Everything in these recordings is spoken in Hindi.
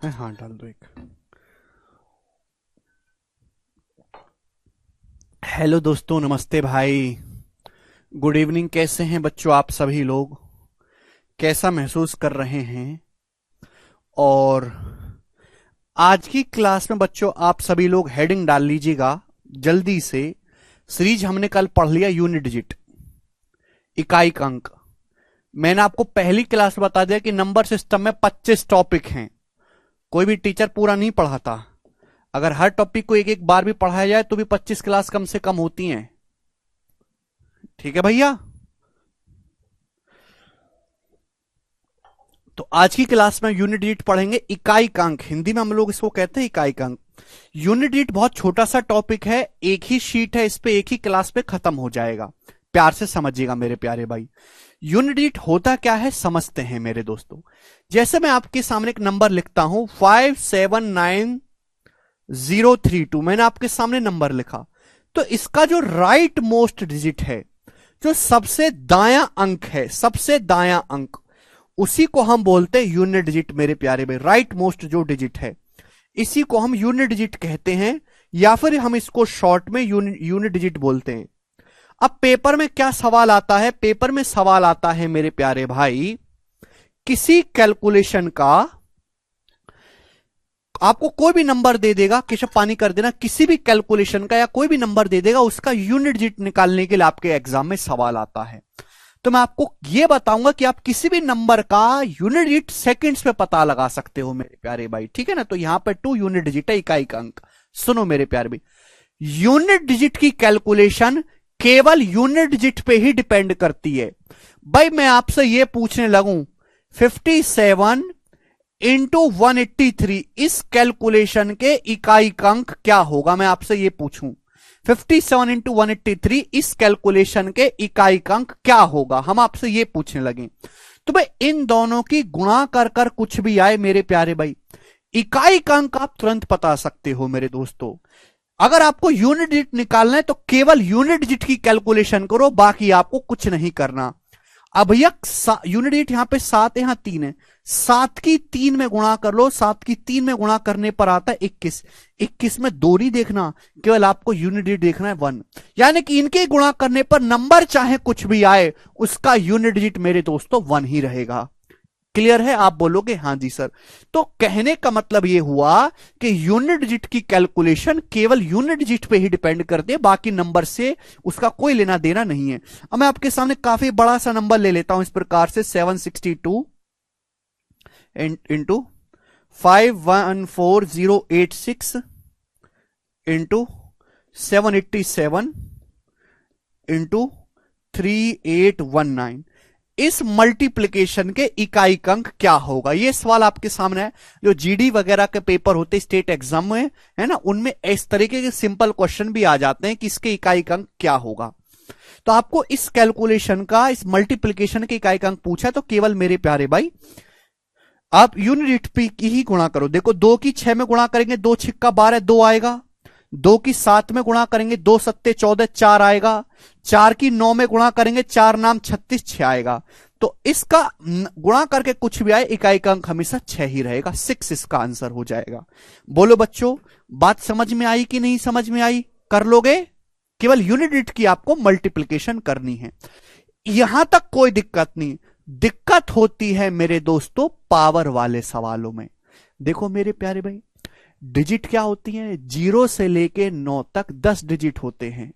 हाँ डाल दो एक। हेलो दोस्तों, नमस्ते भाई। Good evening. कैसे हैं बच्चों आप सभी लोग? कैसा महसूस कर रहे हैं? और आज की क्लास में बच्चों आप सभी लोग हेडिंग डाल लीजिएगा जल्दी से। सीरीज हमने कल पढ़ लिया यूनिट डिजिट, इकाई अंक। मैंने आपको पहली क्लास में बता दिया कि नंबर सिस्टम में 25 टॉपिक हैं। कोई भी टीचर पूरा नहीं पढ़ाता। अगर हर टॉपिक को एक एक बार भी पढ़ाया जाए तो भी 25 क्लास कम से कम होती हैं। ठीक है भैया? तो आज की क्लास में यूनिट डिजिट पढ़ेंगे, इकाई अंक। हिंदी में हम लोग इसको कहते हैं इकाई अंक। यूनिट डिजिट बहुत छोटा सा टॉपिक है, एक ही शीट है, इस पे एक ही क्लास पे खत्म हो जाएगा। प्यार से समझिएगा मेरे प्यारे भाई। यूनिट डिजिट होता क्या है समझते हैं मेरे दोस्तों। जैसे मैं आपके सामने एक नंबर लिखता हूं 579032, मैंने आपके सामने नंबर लिखा, तो इसका जो राइट मोस्ट डिजिट है, जो सबसे दायां अंक है, सबसे दायां अंक, उसी को हम बोलते हैं यूनिट डिजिट मेरे प्यारे भाई। राइट मोस्ट जो डिजिट है इसी को हम यूनिट डिजिट कहते हैं, या फिर हम इसको शॉर्ट में यूनिट डिजिट बोलते हैं। अब पेपर में क्या सवाल आता है? पेपर में सवाल आता है मेरे प्यारे भाई, किसी कैलकुलेशन का आपको कोई भी नंबर दे देगा, केशव पानी कर देना, किसी भी कैलकुलेशन का या कोई भी नंबर दे देगा, उसका यूनिट डिजिट निकालने के लिए आपके एग्जाम में सवाल आता है। तो मैं आपको यह बताऊंगा कि आप किसी भी नंबर का यूनिट डिजिट सेकंड्स में पता लगा सकते हो मेरे प्यारे भाई। ठीक है ना? तो यहां पर 2 यूनिट डिजिट है, इकाई का अंक। सुनो मेरे प्यारे भाई, यूनिट डिजिट की कैलकुलेशन केवल यूनिट डिजिट पे ही डिपेंड करती है। भाई मैं आपसे यह पूछने लगूं 57 इंटू 183, इस कैलकुलेशन के इकाई अंक क्या होगा? मैं आपसे यह पूछूं 57 इंटू 183, इस कैलकुलेशन के इकाई अंक क्या होगा? हम आपसे यह पूछने लगे। तो भाई इन दोनों की गुणा कर कर कुछ भी आए मेरे प्यारे भाई, इकाई अंक आप तुरंत बता सकते हो मेरे दोस्तों। अगर आपको यूनिट डिजिट निकालना है तो केवल यूनिट डिजिट की कैलकुलेशन करो, बाकी आपको कुछ नहीं करना। अब भैया यूनिट डिजिट यहां पे 7 है, यहां 3 है, 7 की 3 में गुणा कर लो। 7 की 3 में गुणा करने पर आता है 21। 21 में दो नहीं देखना, केवल आपको यूनिट डिजिट देखना है 1। यानी कि इनके गुणा करने पर नंबर चाहे कुछ भी आए, उसका यूनिट डिजिट मेरे दोस्तों 1 ही रहेगा। क्लियर है? आप बोलोगे हाँ जी सर। तो कहने का मतलब यह हुआ कि यूनिट डिजिट की कैलकुलेशन केवल यूनिट डिजिट पे ही डिपेंड करती है, बाकी नंबर से उसका कोई लेना देना नहीं है। अब मैं आपके सामने काफी बड़ा सा नंबर ले लेता हूं इस प्रकार से 762 इंटू 514086 इंटू 787 इंटू 3819। इस मल्टीप्लिकेशन के इकाई अंक क्या होगा? यह सवाल आपके सामने है। जो जीडी वगैरह के पेपर होते स्टेट एग्जाम में, है ना, उनमें इस तरीके के सिंपल क्वेश्चन भी आ जाते हैं कि इसके इकाई अंक क्या होगा। तो आपको इस कैलकुलेशन का, इस मल्टीप्लिकेशन के इकाई अंक पूछा है, तो केवल मेरे प्यारे भाई आप यूनिट पे की ही गुणा करो। देखो 2 की 6 में गुणा करेंगे, 2 छिक्का 12, 2 आएगा। 2 की 7 में गुणा करेंगे, 2 सत्ते 14, 4 आएगा। 4 की 9 में गुणा करेंगे, 4 नाम 36, 6 आएगा। तो इसका गुणा करके कुछ भी आए, इकाई का अंक हमेशा 6 ही रहेगा। 6 इसका आंसर हो जाएगा। बोलो बच्चों, बात समझ में आई कि नहीं समझ में आई? कर लोगे? केवल यूनिट डिजिट की आपको मल्टीप्लिकेशन करनी है, यहां तक कोई दिक्कत नहीं। दिक्कत होती है मेरे दोस्तों पावर वाले सवालों में। देखो मेरे प्यारे भाई, डिजिट क्या होती हैं? 0 से लेके 9 तक 10 डिजिट होते हैं,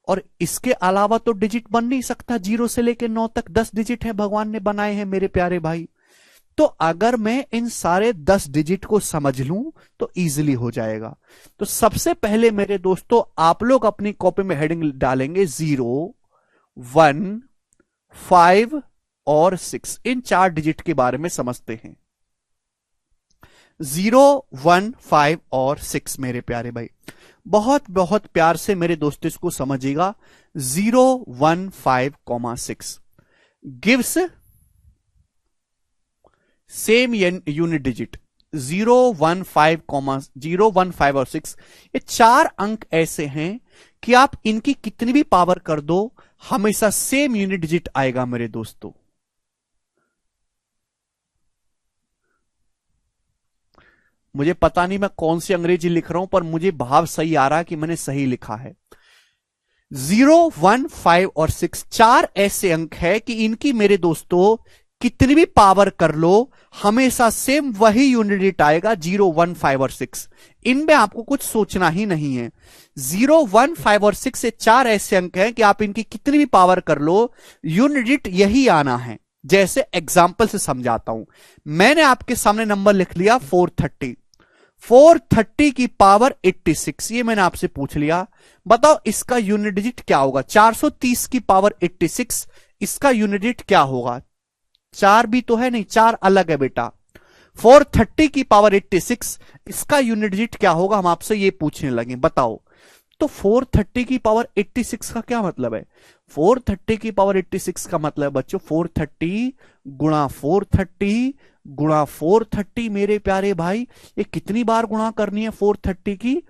और इसके अलावा तो डिजिट बन नहीं सकता। 0 से लेके 9 तक 10 डिजिट है, भगवान ने बनाए हैं मेरे प्यारे भाई। तो अगर मैं इन सारे 10 डिजिट को समझ लूं तो इजीली हो जाएगा। तो सबसे पहले मेरे दोस्तों आप लोग अपनी कॉपी में हेडिंग डालेंगे 0, 1, 5 और 6। इन 4 डिजिट के बारे में समझते हैं। 0, 1, 5 और 6 मेरे प्यारे भाई, बहुत बहुत प्यार से मेरे दोस्तों इसको समझिएगा। 0, 1, 5, 6 गिव्स सेम यूनिट डिजिट। 0, 1, 5, 0, 1, 5 और 6, ये 4 अंक ऐसे हैं कि आप इनकी कितनी भी पावर कर दो, हमेशा सेम यूनिट डिजिट आएगा मेरे दोस्तों। मुझे पता नहीं मैं कौन सी अंग्रेजी लिख रहा हूं, पर मुझे भाव सही आ रहा है कि मैंने सही लिखा है। 0, 1, 5 और 6 चार ऐसे अंक है कि इनकी मेरे दोस्तों कितनी भी पावर कर लो हमेशा सेम वही यूनिट डिजिट आएगा, 0, 1, 5 और 6। इनमें आपको कुछ सोचना ही नहीं है। 0, 1, 5 और 6 से चार ऐसे अंक हैं कि आप इनकी कितनी भी पावर कर लो यूनिट डिजिट यही आना है। जैसे एग्जाम्पल से समझाता हूं। मैंने आपके सामने नंबर लिख लिया 430। 430 की पावर 86, ये मैंने आपसे पूछ लिया। बताओ इसका यूनिट डिजिट क्या होगा। 430 की पावर 86, इसका यूनिट डिजिट क्या होगा। चार भी तो है नहीं, चार अलग है बेटा। 430 की पावर 86, इसका यूनिट डिजिट क्या होगा, हम आपसे ये पूछने लगे, बताओ। तो 430 की पावर 86 का क्या मतलब है। 430 की पावर 86 का मतलब बच्चों 430 गुणा 430 गुणा 430। मेरे प्यारे भाई ये कितनी बार गुणा करनी है 430 की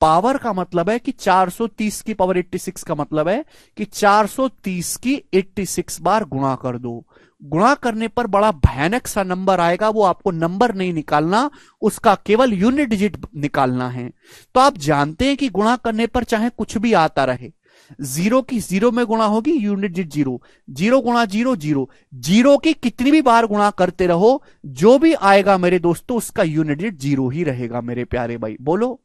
पावर का मतलब है कि 430 की पावर 86 का मतलब है कि 430 की 86 बार गुणा कर दो। गुणा करने पर बड़ा भयानक सा नंबर आएगा, वो आपको नंबर नहीं निकालना, उसका केवल यूनिट डिजिट निकालना है। तो आप जानते हैं कि गुणा करने पर चाहे कुछ भी आता रहे, 0 की 0 में गुणा होगी यूनिट डिजिट 0, 0 गुणा 0 0, 0 की कितनी भी बार गुणा करते रहो जो भी आएगा मेरे दोस्तों उसका यूनिट डिजिट 0 ही रहेगा मेरे प्यारे भाई। बोलो,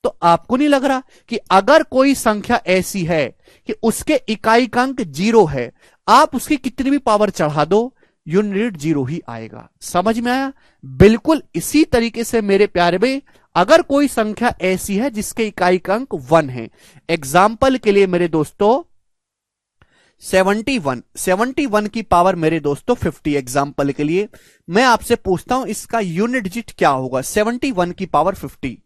तो आपको नहीं लग रहा कि अगर कोई संख्या ऐसी है कि उसके इकाई अंक 0 है, आप उसकी कितनी भी पावर चढ़ा दो यूनिट 0 ही आएगा। समझ में आया। बिल्कुल इसी तरीके से मेरे प्यारे भाई अगर कोई संख्या ऐसी है जिसके इकाई अंक 1 है, एग्जाम्पल के लिए मेरे दोस्तों 71 की पावर मेरे दोस्तों 50, एग्जाम्पल के लिए मैं आपसे पूछता हूं इसका यूनिट डिजिट क्या होगा। 71 की पावर 50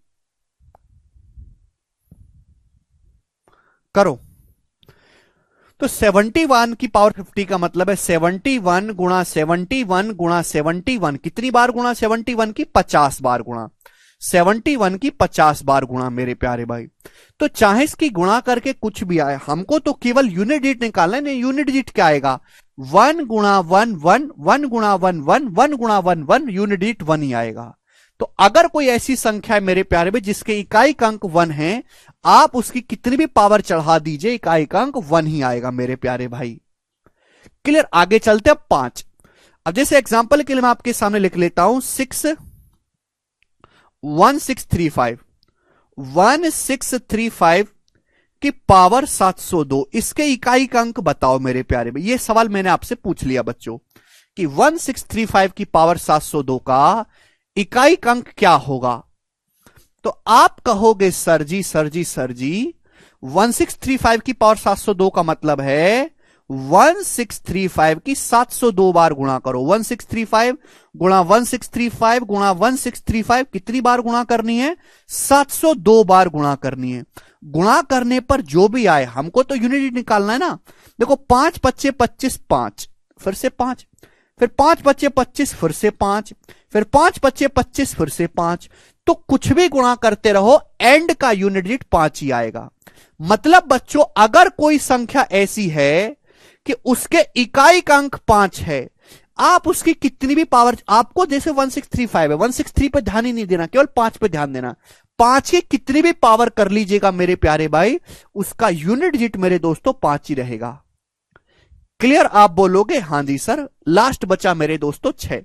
करो। तो 71 की पावर 50 का मतलब है 71 गुणा 71 गुणा 71। कितनी बार गुणा 71 की 50 बार गुणा 71 की 50 बार गुणा मेरे प्यारे भाई। तो चाहे इसकी गुणा करके कुछ भी आए, हमको तो केवल यूनिट डिजिट निकालना है। नहीं, यूनिट डिजिट क्या आएगा, 1 गुणा 1 1, 1 गुणा 1 1, 1 गुणा 1 1, यूनिट डिजिट 1 ही आएगा। तो अगर कोई ऐसी संख्या है मेरे प्यारे भाई जिसके इकाई अंक 1 है, आप उसकी कितनी भी पावर चढ़ा दीजिए इकाई अंक 1 ही आएगा मेरे प्यारे भाई। क्लियर। आगे चलते हैं 5। अब जैसे एग्जांपल के लिए मैं आपके सामने लिख लेता हूं 1635 की पावर 702, इसके इकाई अंक बताओ मेरे प्यारे भाई। ये सवाल मैंने आपसे पूछ लिया बच्चों कि 1635 की पावर 702 का इकाई अंक क्या होगा। तो आप कहोगे सर जी 1635 की पावर 702 का मतलब है 1635 की 702 बार गुणा करो। 1635 गुणा 1635 गुणा 1635 कितनी बार गुणा करनी है, 702 बार गुणा करनी है। गुणा करने पर जो भी आए, हमको तो यूनिट निकालना है ना। देखो 5 पच्चे 25, 5 फिर से 5, फिर 5 पच्चे 25 फिर से 5, फिर 5 पच्चे 25 फिर से 5। तो कुछ भी गुणा करते रहो एंड का यूनिट डिजिट 5 ही आएगा। मतलब बच्चों अगर कोई संख्या ऐसी है कि उसके इकाई अंक 5 है, आप उसकी कितनी भी पावर, आपको जैसे 1635 है 163 पे ध्यान ही नहीं देना, केवल 5 पे ध्यान देना। 5 की कितनी भी पावर कर लीजिएगा मेरे प्यारे भाई, उसका यूनिट डिजिट मेरे दोस्तों 5 ही रहेगा। क्लियर। आप बोलोगे हां जी सर। लास्ट बचा मेरे दोस्तों 6।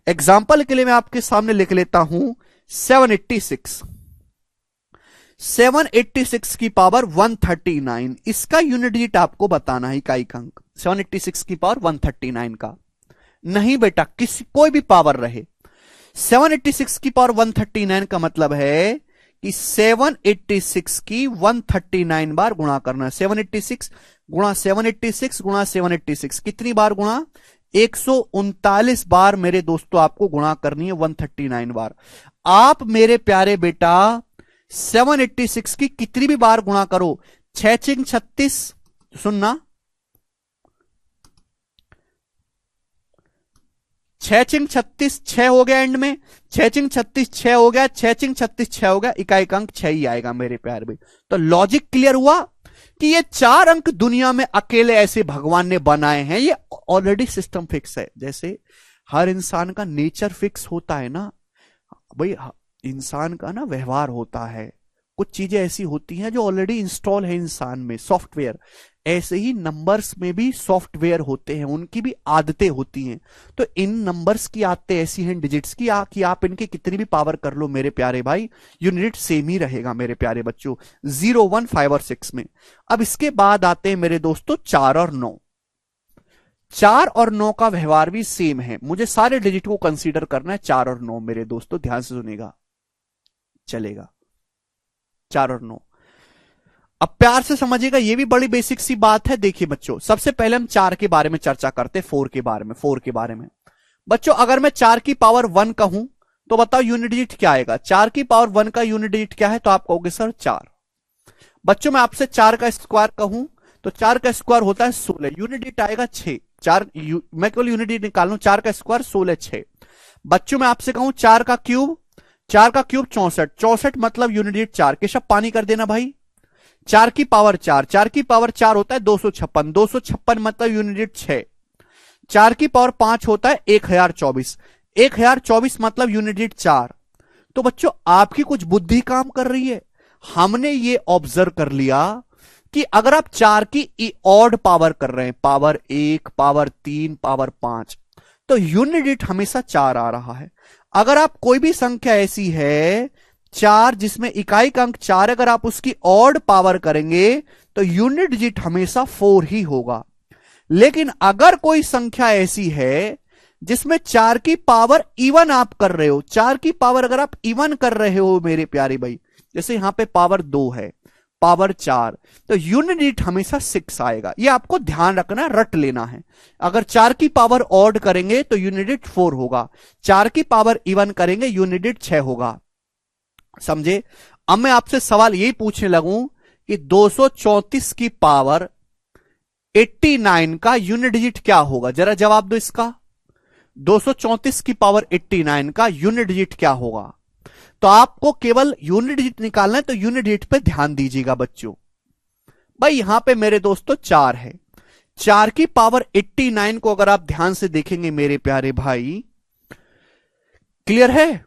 एग्जाम्पल के लिए मैं आपके सामने लिख लेता हूं 786 की पावर 139, इसका यूनिट डिजिट आपको बताना है इकाई अंक। 786 की पावर 139 का नहीं बेटा, कोई भी पावर रहे। 786 की पावर 139 का मतलब है कि 786 की 139 बार गुणा करना। 786 गुणा 786 गुणा 786 कितनी बार गुणा, 139 बार मेरे दोस्तों आपको गुणा करनी है 139 बार। आप मेरे प्यारे बेटा 786 की कितनी भी बार गुणा करो, 6 चिंग 36, सुनना 6 चिंग 36 6 हो गया एंड में, 6 चिंग 36 6 हो गया, 6 चिंग 36 6 हो गया, इकाई अंक 6 ही आएगा मेरे प्यारे भाई। तो लॉजिक क्लियर हुआ कि ये 4 अंक दुनिया में अकेले ऐसे भगवान ने बनाए हैं, ये ऑलरेडी सिस्टम फिक्स है। जैसे हर इंसान का नेचर फिक्स होता है ना भाई, इंसान का ना व्यवहार होता है, कुछ चीजें ऐसी होती हैं जो ऑलरेडी इंस्टॉल है इंसान में, सॉफ्टवेयर। ऐसे ही नंबर्स में भी सॉफ्टवेयर होते हैं, उनकी भी आदतें होती हैं। तो इन नंबर्स की आदतें ऐसी हैं डिजिट्स की कि आप इनके कितनी भी पावर कर लो मेरे प्यारे भाई, यूनिट सेम ही रहेगा मेरे प्यारे बच्चों, 0, 1, 5 और 6 में। अब इसके बाद आते हैं मेरे दोस्तों 4 और 9। 4 और 9 का व्यवहार भी सेम है, मुझे सारे डिजिट को कंसीडर करना है 4 और 9 मेरे दोस्तों, ध्यान से सुनेगा, चलेगा। 4 और 9 अब प्यार से समझिएगा, ये भी बड़ी बेसिक सी बात है। देखिए बच्चों, सबसे पहले हम 4 के बारे में चर्चा करते हैं, 4 के बारे में। 4 के बारे में बच्चों, अगर मैं 4 की पावर 1 कहूं तो बताओ यूनिट डिजिट क्या आएगा? 4 की पावर 1 का यूनिट डिजिट क्या है? तो आप कहोगे सर 4। बच्चों मैं आपसे 4 का स्क्वायर कहूं तो 4 का स्क्वायर होता है 16, यूनिट डिजिट आएगा 6। मैं केवल यूनिट डिजिट निकाल लूं, 4 का स्क्वायर 16, 6। बच्चों मैं आपसे कहूं 4 का क्यूब, 4 का क्यूब 64, 64 मतलब यूनिट डिजिट 4। केशव पानी कर देना भाई। 4 की पावर 4, 4 की पावर 4 होता है 256, 256 मतलब यूनिट डिजिट 6। 4 की पावर 5 होता है 1024, 1024 मतलब यूनिट डिजिट 4। तो बच्चों आपकी कुछ बुद्धि काम कर रही है। हमने ये ऑब्जर्व कर लिया कि अगर आप 4 की ऑड पावर कर रहे हैं, पावर 1, पावर 3, पावर 5, तो यूनिट डिजिट हमेशा 4 आ रहा है। अगर आप कोई भी संख्या ऐसी है 4 जिसमें इकाई का अंक 4, अगर आप उसकी ऑड पावर करेंगे तो यूनिट डिजिट हमेशा 4 ही होगा। लेकिन अगर कोई संख्या ऐसी है जिसमें 4 की पावर इवन आप कर रहे हो, 4 की पावर अगर आप इवन कर रहे हो मेरे प्यारे भाई, जैसे यहां पे पावर 2 है, पावर 4, तो यूनिट डिजिट हमेशा 6 आएगा। ये आपको ध्यान रखना, रट लेना है। अगर 4 की पावर ऑड करेंगे तो यूनिट डिजिट 4 होगा, 4 की पावर इवन करेंगे यूनिट डिजिट 6 होगा। समझे? अब मैं आपसे सवाल यही पूछने लगूं कि 234 की पावर 89 का यूनिट डिजिट क्या होगा? जरा जवाब दो इसका। 234 की पावर 89 का यूनिट डिजिट क्या होगा? तो आपको केवल यूनिट डिजिट निकालना है, तो यूनिट डिजिट पे ध्यान दीजिएगा बच्चों। भाई यहां पे मेरे दोस्तों 4 है, 4 की पावर 89 को अगर आप ध्यान से देखेंगे मेरे प्यारे भाई, क्लियर है?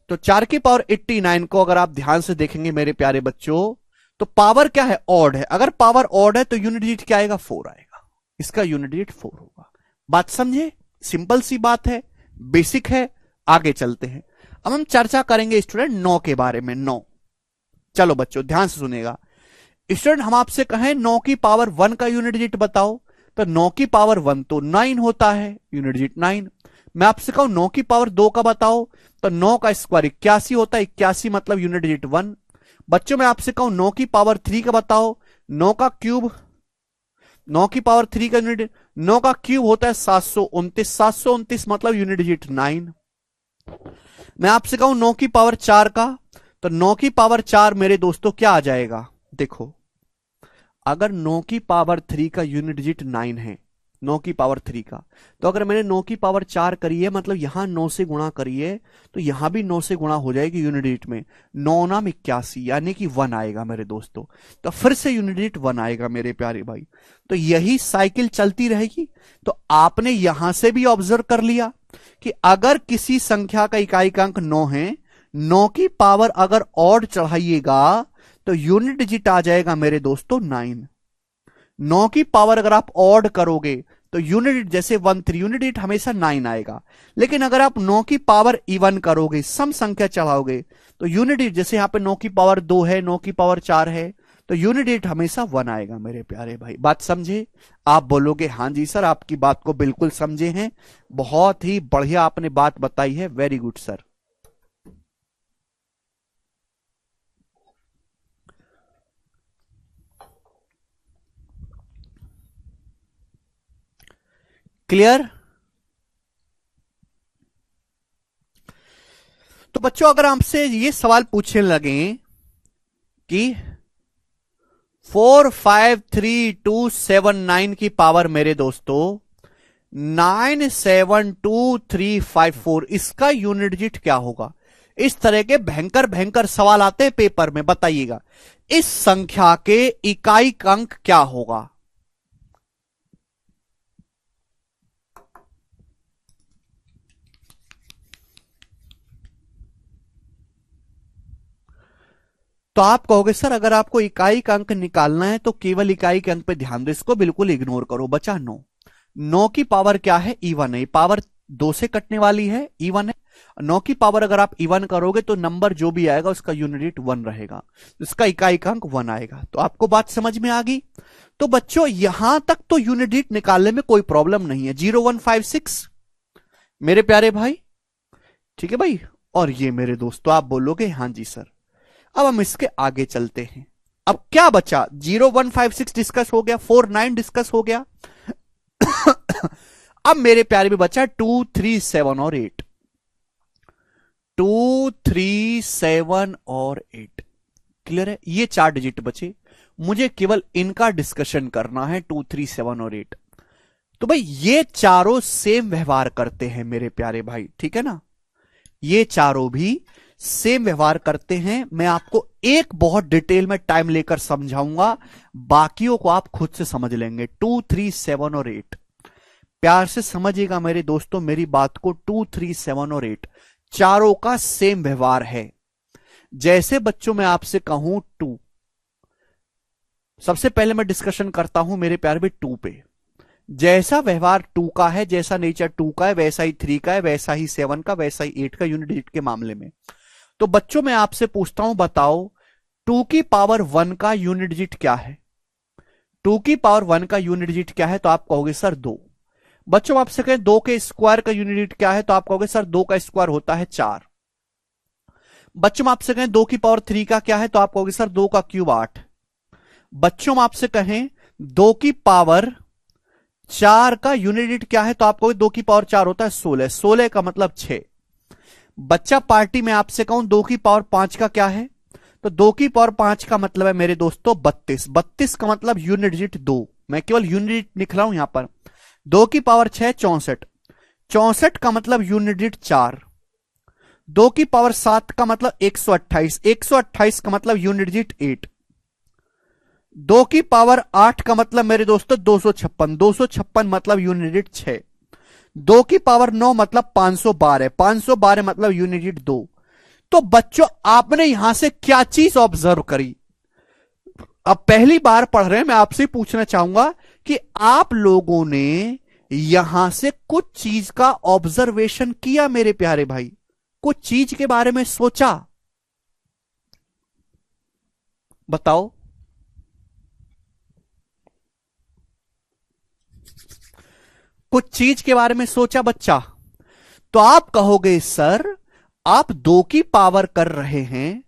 तो 4 की पावर 89 को अगर आप ध्यान से देखेंगे मेरे प्यारे बच्चों, तो पावर क्या है? ऑड है। अगर पावर ऑड है तो यूनिट डिजिट क्या आएगा? 4 आएगा। इसका यूनिट डिजिट 4 होगा। बात समझे? सिंपल सी बात है, बेसिक है। आगे चलते हैं। अब हम चर्चा करेंगे स्टूडेंट 9 के बारे में। 9, चलो बच्चों ध्यान से सुनेगा। स्टूडेंट हम आपसे कहें 9 की पावर 1 का यूनिट डिजिट बताओ, तो 9 की पावर 1 तो 9 होता है, यूनिट डिजिट 9। मैं आपसे कहूं 9 की पावर 2 का बताओ, तो 9 का स्क्वायर 81 होता है, 81 मतलब यूनिट डिजिट 1। बच्चों मैं आपसे कहूं 9 की पावर 3 का बताओ, 9 का क्यूब, 9 की पावर 3 का यूनिट, 9 का क्यूब होता है 729, 729 मतलब यूनिट डिजिट 9। मैं आपसे कहूं 9 की पावर 4 का, तो 9 की पावर 4 मेरे दोस्तों क्या आ जाएगा? देखो, अगर 9 की पावर 3 का यूनिट डिजिट 9 है, 9 की पावर 3 का, तो अगर मैंने 9 की पावर 4 करी है, मतलब यहां 9 से गुणा करिए, तो यहां भी 9 से गुणा हो जाएगी यूनिट डिजिट में। 9 नाम 81 यानी कि 1 आएगा मेरे दोस्तों। तो फिर से यूनिट डिजिट 1 आएगा मेरे प्यारे भाई। तो यही साइकिल चलती रहेगी। तो आपने यहां से भी ऑब्जर्व कर लिया कि अगर किसी संख्या का इकाई का अंक 9 है, 9 की पावर अगर ऑड चढ़ाइएगा तो यूनिट डिजिट आ जाएगा मेरे दोस्तों 9। 9 की पावर अगर आप ऑड करोगे तो यूनिट जैसे 1 3, यूनिट डिजिट हमेशा 9 आएगा। लेकिन अगर आप 9 की पावर इवन करोगे, सम संख्या चढ़ाओगे, तो यूनिट डिजिट जैसे यहां पे 9 की पावर 2 है, 9 की पावर 4 है, तो यूनिट डिजिट हमेशा 1 आएगा मेरे प्यारे भाई। बात समझे? आप बोलोगे हां जी सर, आपकी बात को बिल्कुल समझे हैं, बहुत ही बढ़िया आपने बात बताई है, वेरी गुड सर। क्लियर? तो बच्चों अगर आपसे ये सवाल पूछने लगे कि 453,279 की पावर मेरे दोस्तों 972,354, इसका यूनिट डिजिट क्या होगा? इस तरह के भयंकर भयंकर सवाल आते हैं पेपर में, बताइएगा इस संख्या के इकाई अंक क्या होगा? तो आप कहोगे सर अगर आपको इकाई का अंक निकालना है तो केवल इकाई के अंक पे ध्यान दो, इसको बिल्कुल इग्नोर करो। बचा 9, 9 की पावर क्या है? E1 है, पावर 2 से कटने वाली है, E1 है। 9 की पावर अगर आप E1 करोगे तो नंबर जो भी आएगा उसका यूनिट 1 रहेगा, इसका इकाई का अंक 1 आएगा। तो आपको बात समझ में आ गई? तो बच्चों यहां तक तो यूनिट निकालने में कोई प्रॉब्लम नहीं है। 0156 मेरे प्यारे भाई, ठीक है भाई। और ये मेरे दोस्तों आप बोलोगे हाँ जी सर। अब हम इसके आगे चलते हैं। अब क्या बचा? 0156 डिस्कस हो गया, 49 डिस्कस हो गया। अब मेरे प्यारे में बचा 2, 3, 7 और 8। 2, 3, 7 और 8 क्लियर है? ये 4 डिजिट बचे, मुझे केवल इनका डिस्कशन करना है, 2, 3, 7 और 8। तो भाई ये चारों सेम व्यवहार करते हैं मेरे प्यारे भाई, ठीक है ना? ये चारों भी सेम व्यवहार करते हैं। मैं आपको एक बहुत डिटेल में टाइम लेकर समझाऊंगा, बाकियों को आप खुद से समझ लेंगे। 2, 3, 7 और 8 प्यार से समझिएगा मेरे दोस्तों मेरी बात को। 2, 3, 7 और 8 चारों का सेम व्यवहार है। जैसे बच्चों मैं आपसे कहूं 2, सबसे पहले मैं डिस्कशन करता हूं मेरे प्यार भी 2 पे। जैसा व्यवहार 2 का है, जैसा नेचर 2 का है, वैसा ही 3 का है, वैसा ही 7 का, वैसा ही 8 का यूनिट डिजिट के मामले में। तो बच्चों मैं आपसे पूछता हूं, बताओ 2 की पावर 1 का यूनिट डिजिट क्या है? 2 की पावर 1 का यूनिट डिजिट क्या है? तो आप कहोगे सर 2। बच्चों आपसे कहें 2 के स्क्वायर का यूनिट डिजिट क्या है? तो आप कहोगे सर 2 का स्क्वायर होता है 4। बच्चों आपसे कहें 2 की पावर 3 का क्या है? तो आप कहोगे सर 2 का क्यूब 8। बच्चों आपसे कहें 2 की पावर 4 का यूनिट डिजिट क्या है? तो आप कहोगे 2 की पावर 4 होता है 16। 16 का मतलब 6। बच्चा पार्टी में आपसे कहूं 2 की पावर 5 का क्या है? तो 2 की पावर 5 का मतलब है मेरे दोस्तों 32। 32 का मतलब यूनिट डिजिट 2। मैं केवल यूनिट लिख रहा हूं यहां पर। 2 की पावर 6 64। 64 का मतलब यूनिट डिजिट 4। 2 की पावर 7 का मतलब 128। 128 का मतलब यूनिट डिजिट 8। 2 की पावर 8 का मतलब मेरे दोस्तों 256। 256 मतलब यूनिट डिजिट 6। 2 की पावर 9 मतलब 512। 512 मतलब यूनिट डिजिट 2। तो बच्चों आपने यहां से क्या चीज ऑब्जर्व करी? अब पहली बार पढ़ रहे हैं, मैं आपसे पूछना चाहूंगा कि आप लोगों ने यहां से कुछ चीज का ऑब्जर्वेशन किया मेरे प्यारे भाई? कुछ चीज के बारे में सोचा? बताओ। कुछ चीज के बारे में सोचा बच्चा? तो आप कहोगे सर आप 2 की पावर कर रहे हैं,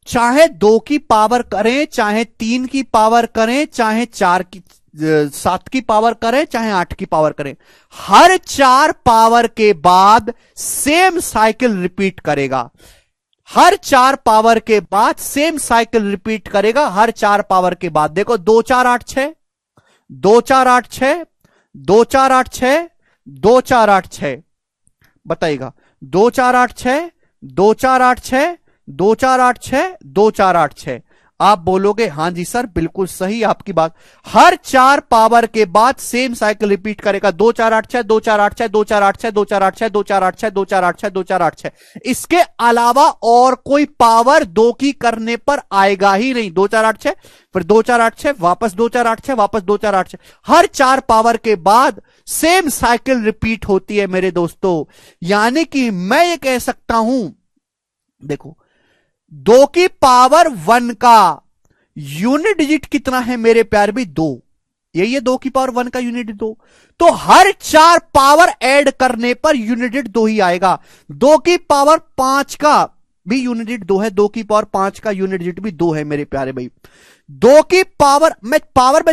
चाहे 2 की पावर करें, चाहे 3 की पावर करें, चाहे 7 की पावर करें, चाहे 8 की पावर करें, हर 4 पावर के बाद सेम साइकिल रिपीट करेगा। हर 4 पावर के बाद सेम साइकिल रिपीट करेगा। हर 4 पावर के बाद देखो 2, 4, 8, 6, 2, 4, 8, 6, 2, 4, 8, 6, 2, 4, 8, 6 बताइएगा। 2, 4, 8, 6, 2, 4, 8, 6, 2, 4, 8, 6, 2, 4, 8, 6। आप बोलोगे हां जी सर बिल्कुल सही आपकी बात। हर 4 पावर के बाद सेम साइकिल रिपीट करेगा। 2, 4, 8, 6, 2, 4, 8, 6, 2, 4, 8, 6, 2, 4, 8, 6, 2, 4, 8, 6, 2, 4, 8, 6, 2, 4, 8, 6। इसके अलावा और कोई पावर 2 की करने पर आएगा ही नहीं। 2, 4, 8, 6, फिर 2, 4, 8, 6, वापस 2, 4, 8, 6, वापस 2, 4, 8, 6। हर 4 पावर के बाद सेम साइकिल रिपीट होती है मेरे दोस्तों। यानी कि मैं ये कह सकता हूं, देखो 2 की पावर 1 का यूनिट डिजिट कितना है मेरे प्यार भी? 2। यही है 2 की पावर 1 का यूनिट डिजिट 2। तो हर 4 पावर ऐड करने पर यूनिट डिजिट 2 ही आएगा। 2 की पावर 5 का भी यूनिट डिजिट 2 है। 2 की पावर 5 का यूनिट डिजिट भी 2 है मेरे प्यारे भाई। 2 की पावर मैं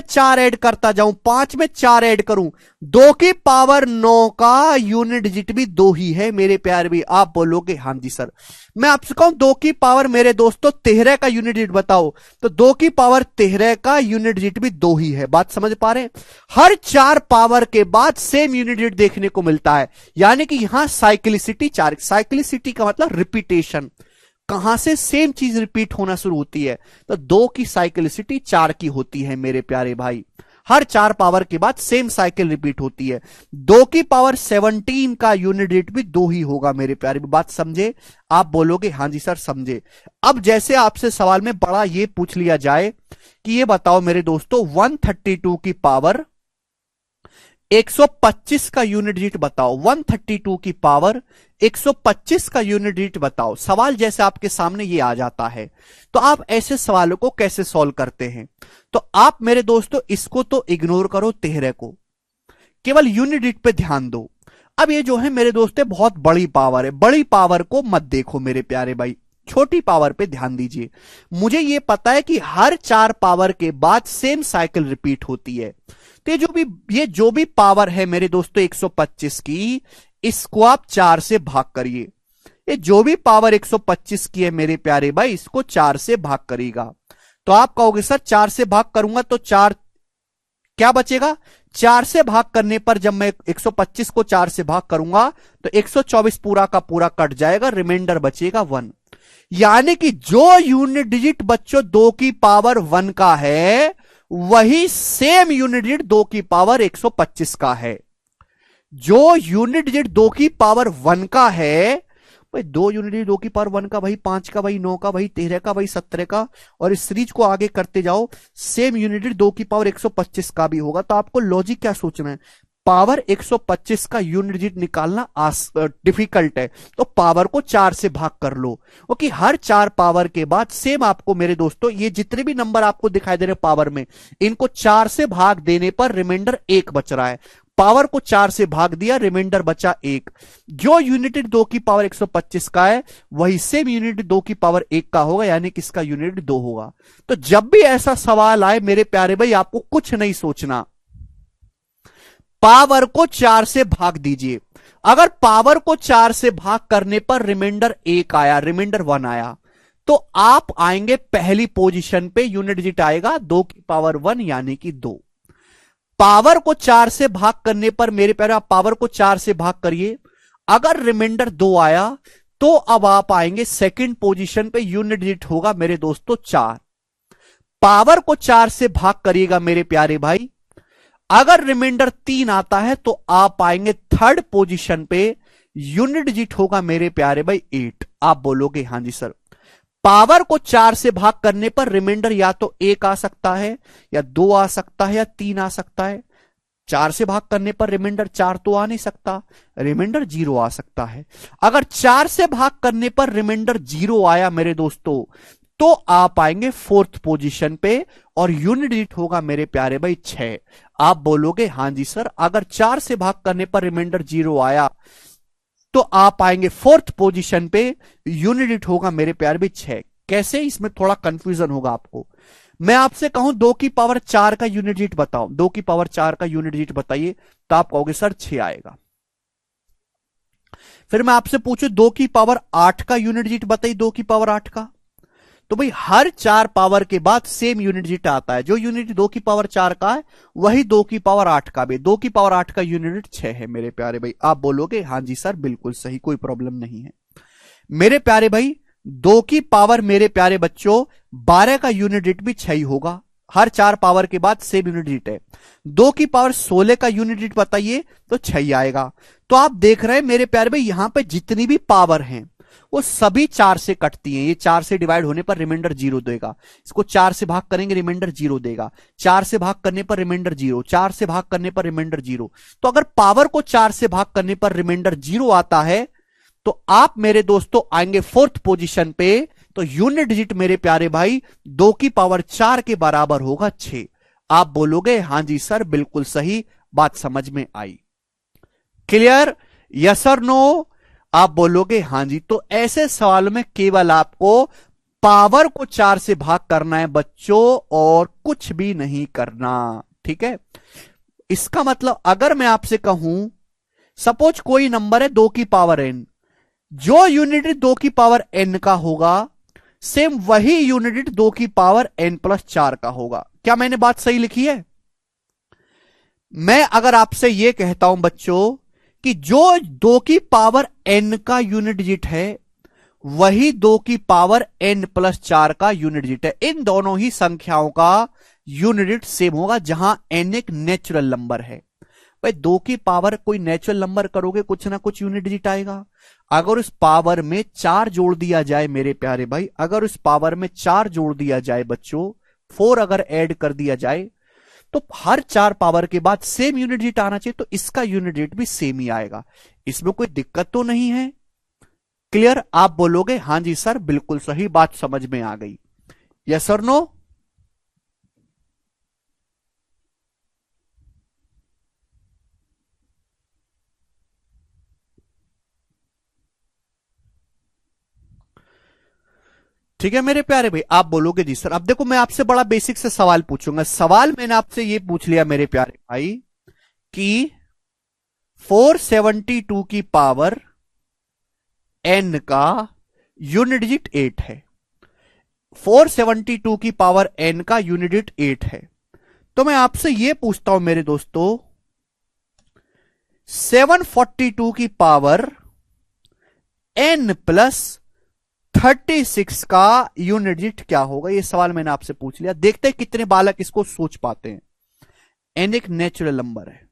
4 ऐड करता जाऊं, 5 में 4 ऐड करूं, 2 की पावर 9 का यूनिट डिजिट भी 2 ही है मेरे प्यारे भी। आप बोलोगे हां जी सर। मैं आपसे कहूं 2 की पावर मेरे दोस्तों 13 का यूनिट डिजिट बताओ, तो 2 की पावर 13 का यूनिट डिजिट भी 2 ही है। बात समझ पा रहे हैं? हर 4 पावर के बाद सेम यूनिट डिजिट देखने को मिलता है। यानी कि यहां साइक्लिसिटी 4। साइक्लिसिटी का मतलब रिपीटेशन, कहां से सेम चीज रिपीट होना शुरू होती है। तो 2 की साइक्लिसिटी 4 की होती है मेरे प्यारे भाई। हर 4 पावर के बाद सेम साइकिल रिपीट होती है। 2 की पावर 17 का यूनिट डिजिट भी 2 ही होगा मेरे प्यारे। बात समझे? आप बोलोगे हाँ जी सर समझे। अब जैसे आपसे सवाल में बड़ा ये पूछ लिया जाए कि ये बताओ मेरे दोस्तों 132 की पावर 125 का यूनिट डिजिट बताओ। 132 की पावर 125 का यूनिट डिजिट बताओ। सवाल जैसे आपके सामने ये आ जाता है तो आप ऐसे सवालों को कैसे सॉल्व करते हैं? तो आप मेरे दोस्तों इसको तो इग्नोर करो, 13 को, केवल यूनिट डिजिट पे ध्यान दो। अब ये जो है मेरे दोस्तों बहुत बड़ी पावर है, बड़ी पावर को मत देखो मेरे प्यारे भाई, छोटी पावर पे ध्यान दीजिए। मुझे ये पता है कि हर 4 पावर के बाद सेम साइकिल रिपीट होती है। तो ये जो भी पावर है मेरे दोस्तों 125 की, इसको आप 4 से भाग करिए। ये जो भी पावर 125 की है मेरे प्यारे भाई, इसको 4 से भाग करेगा। तो आप कहोगे सर 4 से भाग करूंगा तो 4 क्या बचेगा? 4 से भाग करने पर जब मैं 125 को 4 से भाग करूंगा तो 124 पूरा का पूरा कट जाएगा, रिमाइंडर बचेगा 1। यानी कि जो यूनिट डिजिट बच्चों 2 की पावर 1 का है वही सेम यूनिट डिजिट 2 की पावर 125 का है। जो यूनिट डिजिट 2 की पावर 1 का है भाई, 2 यूनिट डिजिट 2 की पावर 1 का भाई, 5 का भाई, 9 का भाई, 13 का भाई, 17 का, और इस सीरीज को आगे करते जाओ, सेम यूनिट डिजिट 2 की पावर 125 का भी होगा। तो आपको लॉजिक क्या सोचना है? पावर 125 का यूनिट डिजिट निकालना डिफिकल्ट है तो पावर को 4 से भाग कर लो, क्योंकि हर 4 पावर के बाद सेम आपको मेरे दोस्तों ये जितने भी नंबर आपको दिखाई दे रहे पावर में, इनको 4 से भाग देने पर रिमाइंडर 1 बच रहा है। पावर को 4 से भाग दिया, रिमाइंडर बचा 1। जो यूनिट 2 की पावर 125 का है वही सेम यूनिट 2 की पावर 1 का होगा, यानी कि इसका यूनिट 2 होगा। तो जब भी ऐसा सवाल आए मेरे प्यारे भाई, आपको कुछ नहीं सोचना, पावर को 4 से भाग दीजिए। अगर पावर को 4 से भाग करने पर रिमाइंडर 1 आया, रिमाइंडर 1 आया, तो आप आएंगे पहली पोजीशन पे, यूनिट डिजिट आएगा 2 की पावर 1 यानी कि 2। पावर को 4 से भाग करने पर मेरे प्यारे, आप पावर को 4 से भाग करिए, अगर रिमाइंडर 2 आया तो अब आप आएंगे सेकंड पोजीशन पे, यूनिट डिजिट होगा मेरे दोस्तों 4। पावर को 4 से भाग करिएगा मेरे प्यारे भाई, अगर रिमाइंडर 3 आता है तो आप आएंगे थर्ड पोजीशन पे, यूनिट डिजिट होगा मेरे प्यारे भाई 8। आप बोलोगे हां जी सर। पावर को 4 से भाग करने पर रिमाइंडर या तो 1 आ सकता है, या 2 आ सकता है, या 3 आ सकता है। 4 से भाग करने पर रिमाइंडर 4 तो आ नहीं सकता, रिमाइंडर 0 आ सकता है। अगर 4 से भाग करने पर रिमाइंडर 0 आया मेरे दोस्तों, तो आप आएंगे फोर्थ पोजीशन पे और यूनिट डिजिट होगा मेरे प्यारे भाई 6। आप बोलोगे हां जी सर। अगर 4 से भाग करने पर रिमाइंडर 0 आया तो आप आएंगे फोर्थ पोजीशन पे, यूनिट डिजिट होगा मेरे प्यारे भाई 6। कैसे? इसमें थोड़ा कंफ्यूजन होगा आपको। मैं आपसे कहूं 2 की पावर 4 का यूनिट डिजिट बताओ, 2 की पावर 4 का यूनिट डिजिट बताइए, तो आप कहोगे सर 6 आएगा। फिर मैं आपसे पूछूं 2 की पावर 8 का यूनिट डिजिट बताइए, 2 की पावर 8 का, तो भाई हर 4 पावर के बाद सेम यूनिट डिजिट आता है। जो यूनिट 2 की पावर 4 का है वही 2 की पावर 8 का भी। 2 की पावर 8 का यूनिट 6 है मेरे प्यारे भाई। आप बोलोगे हां जी सर बिल्कुल सही, कोई प्रॉब्लम नहीं है मेरे प्यारे भाई। 2 की पावर मेरे प्यारे बच्चों 12 का यूनिट डिजिट भी 6 ही होगा, हर 4 पावर के बाद सेम यूनिट डिजिट है। 2 की पावर 16 का यूनिट डिजिट बताइए तो 6 ही आएगा। तो आप देख रहे हैं मेरे प्यारे भाई, यहां पे जितनी भी पावर हैं वो सभी 4 से कटती हैं। ये 4 से डिवाइड होने पर रिमाइंडर 0 देगा, इसको 4 से भाग करेंगे रिमाइंडर 0 देगा, 4 से भाग करने पर रिमाइंडर 0, 4 से भाग करने पर रिमाइंडर 0। तो अगर पावर को 4 से भाग करने पर रिमाइंडर 0 आता है तो आप मेरे दोस्तों आएंगे फोर्थ पोजीशन पे, तो यूनिट डिजिट मेरे प्यारे भाई 2 की पावर 4 के बराबर होगा 6। आप बोलोगे हां जी सर बिल्कुल सही, बात समझ में आई? क्लियर? यस और नो? आप बोलोगे हां जी। तो ऐसे सवाल में केवल आपको पावर को 4 से भाग करना है बच्चों, और कुछ भी नहीं करना, ठीक है? इसका मतलब अगर मैं आपसे कहूं सपोज कोई नंबर है 2 की पावर n, जो यूनिट 2 की पावर n का होगा सेम वही यूनिट 2 की पावर n+4 का होगा। क्या मैंने बात सही लिखी है? मैं अगर आपसे यह कहता हूं बच्चों कि जो 2 की पावर n का यूनिट डिजिट है वही 2 की पावर n+4 का यूनिट डिजिट है, इन दोनों ही संख्याओं का यूनिट डिजिट सेम होगा, जहां n एक नेचुरल नंबर है। भाई 2 की पावर कोई नेचुरल नंबर करोगे कुछ ना कुछ यूनिट डिजिट आएगा। अगर उस पावर में 4 जोड़ दिया जाए मेरे प्यारे भाई, अगर उस पावर में 4 जोड़ दिया जाए बच्चों, 4 अगर ऐड कर दिया जाए, तो हर 4 पावर के बाद सेम यूनिट डिजिट आना चाहिए, तो इसका यूनिट डिजिट भी सेम ही आएगा। इसमें कोई दिक्कत तो नहीं है। क्लियर? आप बोलोगे हां जी सर बिल्कुल सही बात समझ में आ गई। यस और नो? ठीक है मेरे प्यारे भाई, आप बोलोगे जी सर। अब देखो मैं आपसे बड़ा बेसिक से सवाल पूछूंगा। सवाल मैंने आपसे ये पूछ लिया मेरे प्यारे भाई कि 472 की पावर n का यूनिट डिजिट 8 है। 472 की पावर n का यूनिट डिजिट 8 है। तो मैं आपसे यह पूछता हूं मेरे दोस्तों, 742 की पावर n प्लस 36 का यूनिट डिजिट क्या होगा? यह सवाल मैंने आपसे पूछ लिया। देखते हैं कितने बालक इसको सोच पाते हैं। n एक नेचुरल नंबर है,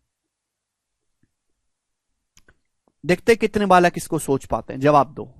देखते हैं कितने बालक इसको सोच पाते हैं। जवाब दो।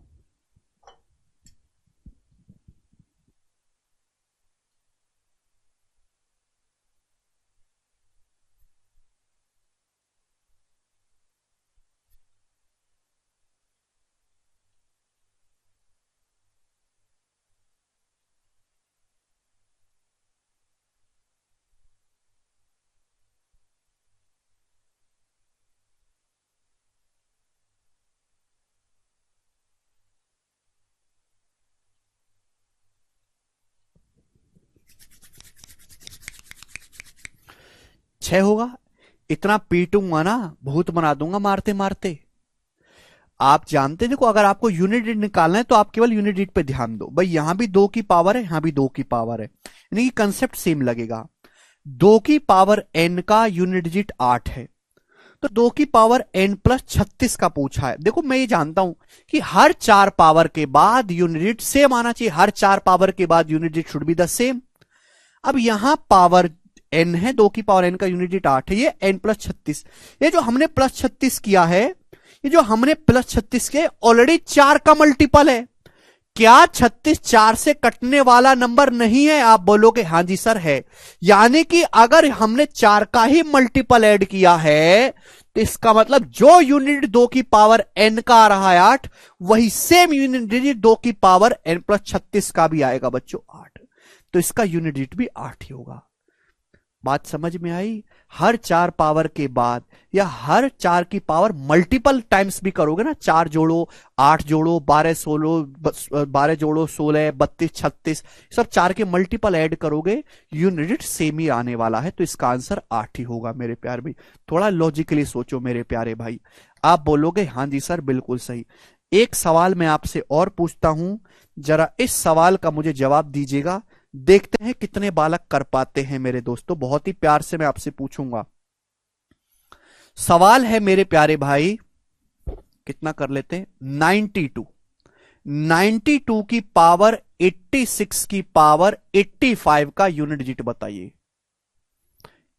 छह होगा। इतना पीटूंगा ना, भूत बना दूंगा मारते मारते। आप जानते, देखो अगर आपको यूनिट डिजिट निकालना है तो आप केवल यूनिट डिजिट पे ध्यान दो। भाई यहां भी 2 की पावर है, यहां भी 2 की पावर है, यानी कि कंसेप्ट सेम लगेगा। 2 की पावर n का यूनिट डिजिट 8 है, तो 2 की पावर n प्लस 36 का पूछा है। देखो मैं ये जानता हूं कि हर 4 पावर के बाद यूनिट डिजिट सेम आना चाहिए। हर 4 पावर के बाद unit digit should be the same. अब यहां पावर n है, 2 की पावर n का यूनिट डिजिट 8 है, ये n प्लस 36। ये जो हमने प्लस 36 किया है, ये जो हमने प्लस 36 के ऑलरेडी 4 का मल्टीपल है। क्या 36 4 से कटने वाला नंबर नहीं है? आप बोलोगे हां जी सर है। यानी कि अगर हमने 4 का ही मल्टीपल ऐड किया है, तो इसका मतलब जो यूनिट 2 की पावर n का आ रहा है 8, वही सेम यूनिट डिजिट 2 की पावर n प्लस 36 का भी आएगा बच्चों 8। तो इसका यूनिट डिजिट भी 8 ही होगा। बात समझ में आई? हर 4 पावर के बाद या हर 4 की पावर मल्टीपल टाइम्स भी करोगे ना, 4 जोड़ो 8 जोड़ो 12 16 12 जोड़ो 16 32 36, सब 4 के मल्टीपल ऐड करोगे, यूनिट सेम ही आने वाला है। तो इसका आंसर 8 ही होगा मेरे प्यारे भाई। थोड़ा लॉजिकली सोचो मेरे प्यारे भाई। आप बोलोगे हां जी सर बिल्कुल सही। एक सवाल मैं आपसे और पूछता हूं, जरा इस सवाल का मुझे जवाब दीजिएगा। देखते हैं कितने बालक कर पाते हैं मेरे दोस्तों। बहुत ही प्यार से मैं आपसे पूछूंगा। सवाल है मेरे प्यारे भाई, कितना कर लेते हैं, 92। 92 की पावर 86 की पावर 85 का यूनिट डिजिट बताइए।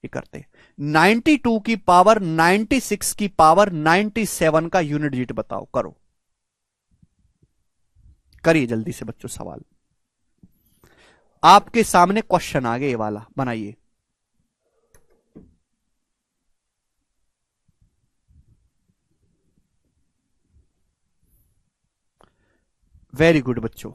ये करते हैं। 92 की पावर 96 की पावर 97 का यूनिट डिजिट बताओ। करो, करिए जल्दी से बच्चों सवाल। आपके सामने क्वेश्चन आ गया, ये वाला बनाइए। वेरी गुड बच्चों।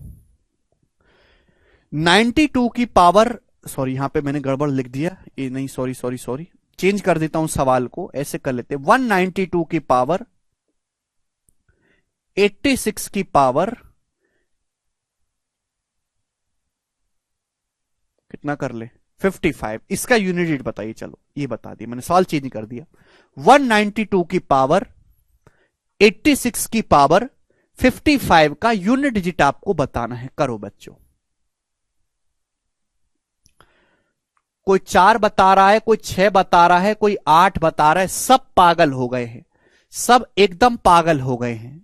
92 की पावर, सॉरी यहां पे मैंने गड़बड़ लिख दिया, ये नहीं, सॉरी सॉरी सॉरी, चेंज कर देता हूं सवाल को, ऐसे कर लेते हैं। 192 की पावर 86 की पावर कितना कर ले, 55, इसका यूनिट डिजिट बताइए। चलो ये बता दिया मैंने, सवाल चेंज कर दिया। 192 की पावर 86 की पावर 55 का यूनिट डिजिट आपको बताना है। करो बच्चों। कोई 4 बता रहा है, कोई 6 बता रहा है, कोई 8 बता रहा है। सब पागल हो गए हैं, सब एकदम पागल हो गए हैं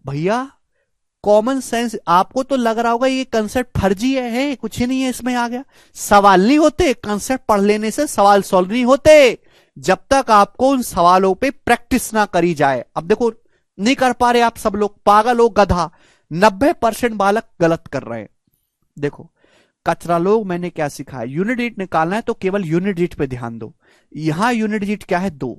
भैया। कॉमन सेंस, आपको तो लग रहा होगा ये कंसेप्ट फर्जी है, कुछ ही नहीं है इसमें आ गया। सवाल नहीं होते, कंसेप्ट पढ़ लेने से सवाल सॉल्व नहीं होते जब तक आपको उन सवालों पे प्रैक्टिस ना करी जाए। अब देखो नहीं कर पा रहे आप सब लोग, पागल हो गधा, 90% बालक गलत कर रहे हैं। देखो कचरा लोग, मैंने क्या सिखाया, यूनिट डिजिट निकालना है तो केवल यूनिट डिजिट पे ध्यान दो। यहां यूनिट डिजिट क्या है, 2।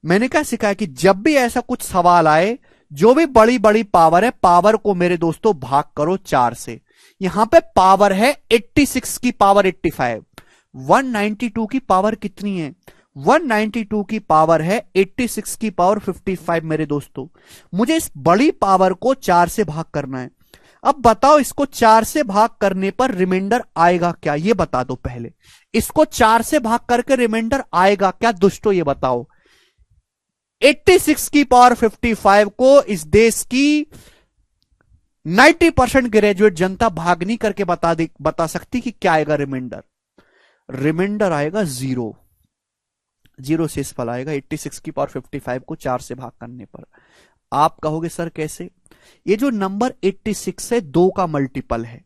मैंने क्या सिखाया कि जब भी ऐसा कुछ सवाल आए, जो भी बड़ी बड़ी पावर है, पावर को मेरे दोस्तों भाग करो 4 से। यहां पे पावर है 86 की पावर 85, 192 की पावर कितनी है, 192 की पावर है 86 की पावर 55 मेरे दोस्तों। मुझे इस बड़ी पावर को 4 से भाग करना है। अब बताओ इसको 4 से भाग करने पर रिमाइंडर आएगा क्या, ये बता दो पहले। इसको 4 से भाग करके रिमाइंडर आएगा क्या दोस्तों, ये बताओ। 86 की पावर 55 को इस देश की 90% ग्रेजुएट जनता भाग नहीं करके बता सकती कि क्या आएगा रिमाइंडर। रिमाइंडर आएगा 0, 0 शेषफल आएगा 86 की पावर 55 को 4 से भाग करने पर। आप कहोगे सर कैसे, ये जो नंबर 86 है 2 का मल्टीपल है।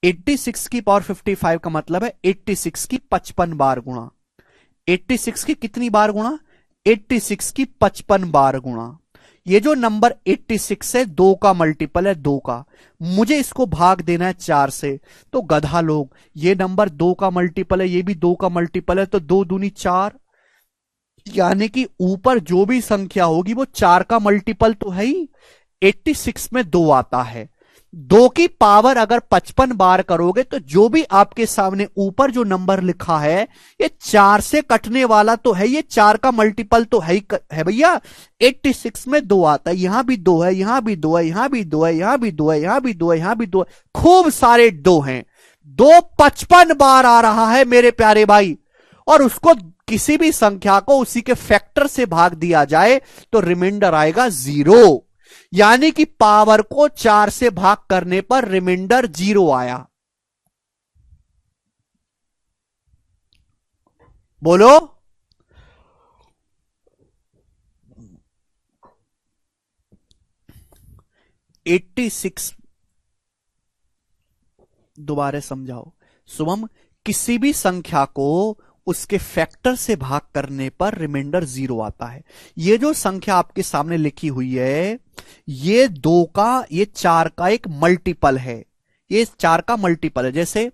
86 की पावर 55 का मतलब है 86 की 55 बार गुणा। 86 की कितनी बार गुणा, 86 की 55 बार गुणा। ये जो नंबर 86 है 2 का मल्टीपल है, 2 का। मुझे इसको भाग देना है 4 से। तो गधा लोग, ये नंबर 2 का मल्टीपल है, ये भी 2 का मल्टीपल है, तो 2 दूनी 4, यानी कि ऊपर जो भी संख्या होगी वो 4 का मल्टीपल तो है ही। 86 में 2 आता है, 2 की पावर अगर 55 बार करोगे तो जो भी आपके सामने ऊपर जो नंबर लिखा है ये 4 से कटने वाला तो है, ये 4 का मल्टीपल तो है ही है भैया। 86 में 2 आता है, यहां भी 2 है, यहां भी 2 है, यहां भी 2 है, यहां भी 2 है, यहां भी 2 है, यहां भी 2 है, खूब सारे 2 हैं। 2 55 बार आ रहा है मेरे प्यारे भाई, और उसको किसी भी संख्या को उसी के फैक्टर से भाग दिया जाए तो रिमाइंडर आएगा 0, यानी कि पावर को 4 से भाग करने पर रिमाइंडर 0 आया। बोलो, एट्टी सिक्स, दोबारा समझाओ शुभम। किसी भी संख्या को उसके फैक्टर से भाग करने पर रिमाइंडर 0 आता है। ये जो संख्या आपके सामने लिखी हुई है, ये 2 का, ये 4 का एक मल्टीपल है, ये 4 का मल्टीपल है। जैसे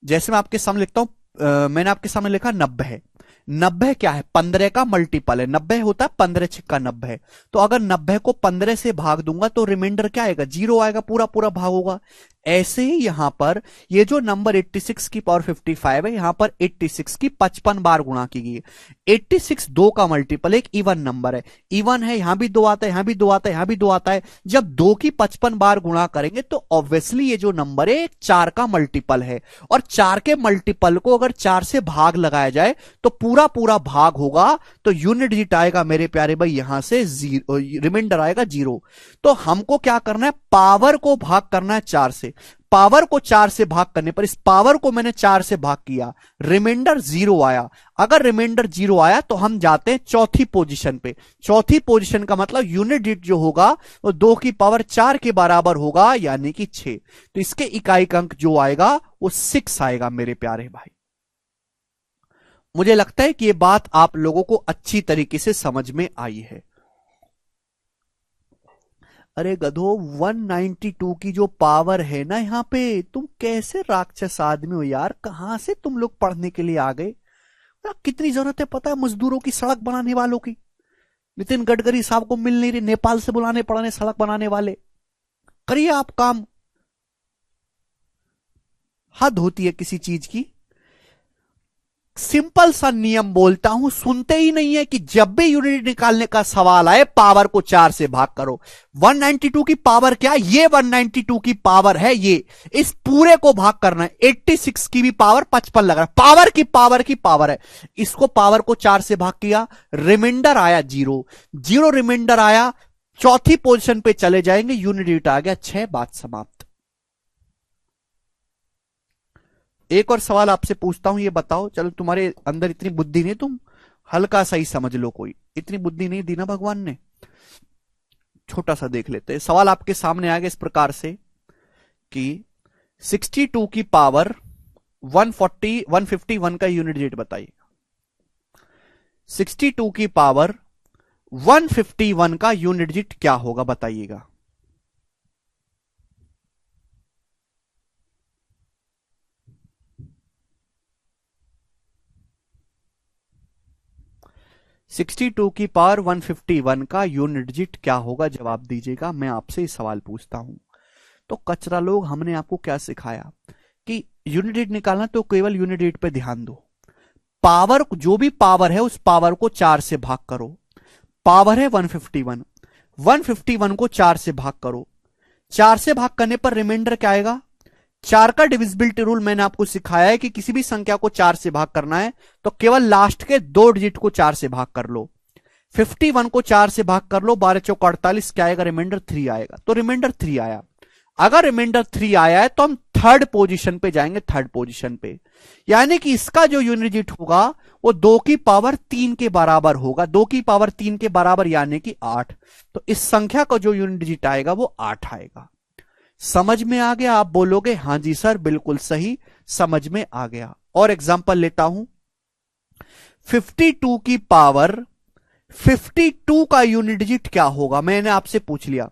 जैसे मैं आपके सामने लिखता हूं, मैंने आपके सामने लिखा 90 है। 90 क्या है, 15 का मल्टीपल है। 90 होता है 15 छिक्का 90। तो अगर 90 को 15 से भाग दूंगा तो रिमाइंडर क्या आएगा, 0 आएगा, पूरा पूरा भाग होगा। ऐसे ही यहां पर ये जो नंबर 86 की पावर 55 है, यहां पर 86 की 55 बार गुणा की गई है। 86 2 का मल्टीपल, एक इवन नंबर है, इवन है, यहां भी 2 आता है, यहां भी 2 आता है, यहां भी 2 आता है। जब 2 की 55 बार गुणा करेंगे तो ऑब्वियसली ये जो नंबर है 4 का मल्टीपल है, और 4 के मल्टीपल को अगर 4 से भाग लगाया जाए तो पूरा पूरा भाग होगा, तो यूनिट डिजिट आएगा मेरे प्यारे भाई यहां से 0, रिमाइंडर आएगा 0। तो हमको क्या करना है, पावर को भाग करना है 4 से। पावर को 4 से भाग करने पर, इस पावर को मैंने 4 से भाग किया, रिमाइंडर 0 आया। अगर रिमाइंडर 0 आया तो हम जाते हैं चौथी पोजीशन पे। चौथी पोजीशन का मतलब यूनिट डिजिट जो होगा वो 2 की पावर 4 के बराबर होगा, यानी कि 6। तो इसके इकाई अंक जो आएगा वो 6 आएगा मेरे प्यारे भाई। मुझे लगता है कि ये बात आप लोगों को अच्छी तरीके से समझ में आई है। अरे गधो, 192 की जो पावर है ना यहां पे, तुम कैसे राक्षस आदमी हो यार, कहां से तुम लोग पढ़ने के लिए आ गए। कितनी जरूरत है पता है मजदूरों की, सड़क बनाने वालों की। नितिन गडकरी साहब को मिल नहीं रही, नेपाल से बुलाने पड़ने सड़क बनाने वाले। करिए आप काम, हद होती है किसी चीज की। सिंपल सा नियम बोलता हूं, सुनते ही नहीं है कि जब भी यूनिट निकालने का सवाल आए पावर को 4 से भाग करो। 192 की पावर क्या, ये 192 की पावर है, ये इस पूरे को भाग करना है। 86 की भी पावर 55 लग रहा है, पावर की पावर है। इसको पावर को 4 से भाग किया, रिमाइंडर आया 0, 0 रिमाइंडर आया। चौथी पोजीशन पे चले जाएंगे, यूनिट डिजिट आ गया 6, बात समाप्त। एक और सवाल आपसे पूछता हूं, ये बताओ, चलो तुम्हारे अंदर इतनी बुद्धि नहीं, तुम हल्का सा ही समझ लो, कोई इतनी बुद्धि नहीं दी ना भगवान ने। छोटा सा देख लेते हैं। सवाल आपके सामने आ गया इस प्रकार से कि 62 की पावर 151 का यूनिट डिजिट बताइए। 62 की पावर 151 का यूनिट डिजिट क्या होगा बताइएगा। सिक्सटी टू की पावर 151 का यूनिट डिजिट क्या होगा, जवाब दीजिएगा। मैं आपसे ही सवाल पूछता हूं। तो कचरा लोग, हमने आपको क्या सिखाया कि यूनिट डिजिट निकालना तो केवल यूनिट डिजिट पे ध्यान दो। पावर, जो भी पावर है उस पावर को 4 से भाग करो। पावर है 151, 151 को 4 से भाग करो। 4 से भाग करने पर रिमाइंडर क्या आएगा? 4 का डिविजिबिलिटी रूल मैंने आपको सिखाया है कि किसी भी संख्या को 4 से भाग करना है तो केवल लास्ट के 2 डिजिट को 4 से भाग कर लो। 51 को 4 से भाग कर लो, 12 चौक 48, क्या आएगा? रिमाइंडर 3 आएगा। तो रिमाइंडर 3 आया। अगर रिमाइंडर 3 आया है तो हम थर्ड पोजीशन पे जाएंगे, थर्ड पोजीशन पे, यानी कि इसका जो यूनिट डिजिट होगा वो 2 की पावर 3 के बराबर होगा। 2 की पावर 3 के बराबर यानी कि 8। तो इस संख्या का जो यूनिट डिजिट आएगा वो 8 आएगा। समझ में आ गया? आप बोलोगे हां जी सर बिल्कुल सही, समझ में आ गया। और एग्जांपल लेता हूं, 52 की पावर 52 का यूनिट डिजिट क्या होगा? मैंने आपसे पूछ लिया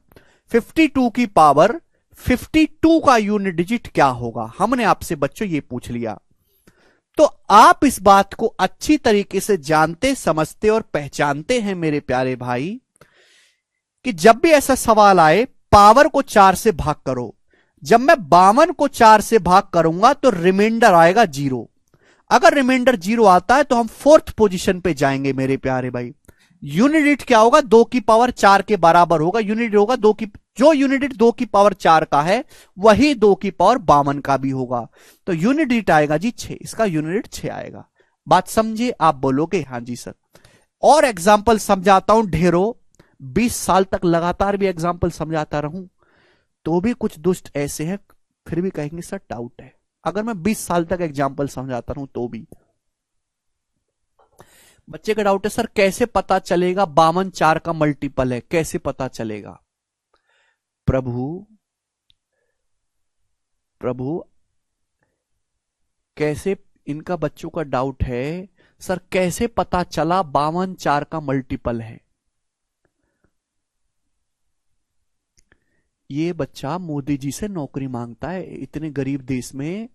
52 की पावर 52 का यूनिट डिजिट क्या होगा, हमने आपसे बच्चों ये पूछ लिया। तो आप इस बात को अच्छी तरीके से जानते, समझते और पहचानते हैं मेरे प्यारे भाई कि जब भी ऐसा सवाल आए पावर को 4 से भाग करो। जब मैं 52 को 4 से भाग करूंगा तो रिमाइंडर आएगा 0। अगर रिमाइंडर 0 आता है तो हम फोर्थ पोजीशन पे जाएंगे मेरे प्यारे भाई। यूनिट डिजिट क्या होगा? 2 की पावर 4 के बराबर होगा। यूनिट होगा 2 की, जो यूनिट डिजिट 2 की पावर 4 का है वही 2 की पावर 52 का भी होगा। तो यूनिट डिजिट आएगा जी 6, इसका यूनिट डिजिट 6 आएगा। बात समझे? आप बोलोगे हां जी सर। और एग्जाम्पल समझाता हूं ढेरों, 20 साल तक लगातार भी एग्जाम्पल समझाता रहूं तो भी कुछ दुष्ट ऐसे हैं फिर भी कहेंगे सर डाउट है। अगर मैं 20 साल तक एग्जाम्पल समझाता रहूं तो भी बच्चे का डाउट है सर कैसे पता चलेगा 52 4 का मल्टीपल है, कैसे पता चलेगा? प्रभु कैसे, इनका बच्चों का डाउट है सर कैसे पता चला 52 4 का मल्टीपल है। ये बच्चा मोदी जी से नौकरी मांगता है, इतने गरीब देश में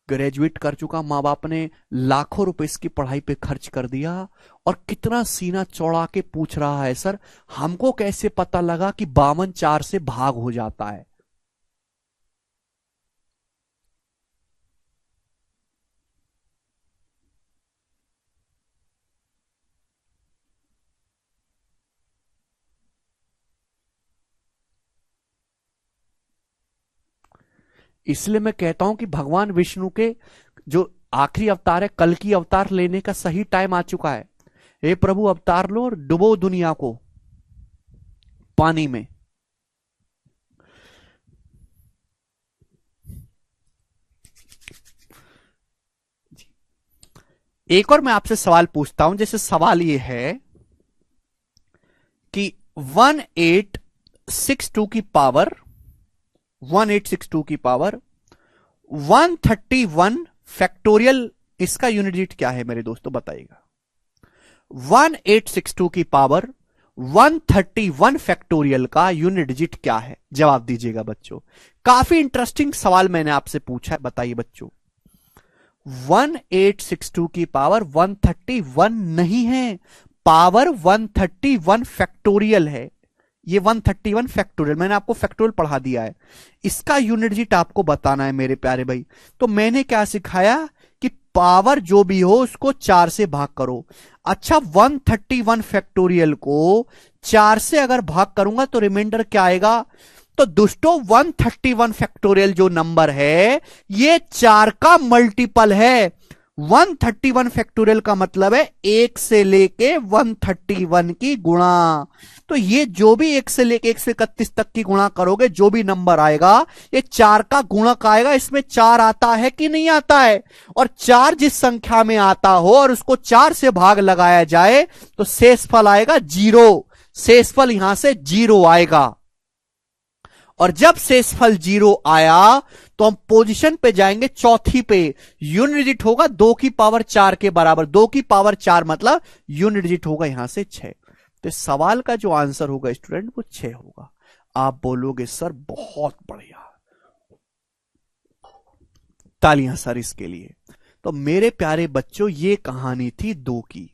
ग्रेजुएट कर चुका, माँ बाप ने लाखों रुपए इसकी पढ़ाई पे खर्च कर दिया और कितना सीना चौड़ा के पूछ रहा है सर हमको कैसे पता लगा कि 52 4 से भाग हो जाता है। इसलिए मैं कहता हूं कि भगवान विष्णु के जो आखिरी अवतार है, कल की अवतार लेने का सही टाइम आ चुका है। हे प्रभु अवतार लो और डुबो दुनिया को पानी में। एक और मैं आपसे सवाल पूछता हूं, जैसे सवाल ये है कि 1862 की पावर 1862 की पावर 131 फैक्टोरियल, इसका यूनिट डिजिट क्या है मेरे दोस्तों बताइएगा। 1862 की पावर 131 फैक्टोरियल का यूनिट डिजिट क्या है, जवाब दीजिएगा बच्चों। काफी इंटरेस्टिंग सवाल मैंने आपसे पूछा है, बताइए बच्चों। 1862 की पावर 131 नहीं है, पावर 131 फैक्टोरियल है। ये 131 फैक्टोरियल, मैंने आपको फैक्टोरियल पढ़ा दिया है, इसका यूनिट डिजिट आपको बताना है मेरे प्यारे भाई। तो मैंने क्या सिखाया कि पावर जो भी हो उसको 4 से भाग करो। अच्छा 131 फैक्टोरियल को 4 से अगर भाग करूंगा तो रिमाइंडर क्या आएगा? तो दोस्तों 131 फैक्टोरियल जो नंबर है ये 4 का मल्टीपल है। 131 फैक्टोरियल का मतलब है 1 से लेके 131 की गुणा। तो ये जो भी 1 से लेके 1 से 31 तक की गुणा करोगे जो भी नंबर आएगा ये 4 का गुणक आएगा। इसमें 4 आता है कि नहीं आता है? और 4 जिस संख्या में आता हो और उसको 4 से भाग लगाया जाए तो शेषफल आएगा 0। शेषफल यहां से 0 आएगा, और जब शेषफल 0 आया तो हम पोजीशन पे जाएंगे चौथी पे, यूनिट डिजिट होगा 2 की पावर 4 के बराबर, 2 की पावर 4 मतलब यूनिट डिजिट होगा यहां से 6। तो सवाल का जो आंसर होगा स्टूडेंट वो 6 होगा। आप बोलोगे सर बहुत बढ़िया, तालियां सर इसके लिए। तो मेरे प्यारे बच्चों ये कहानी थी 2 की।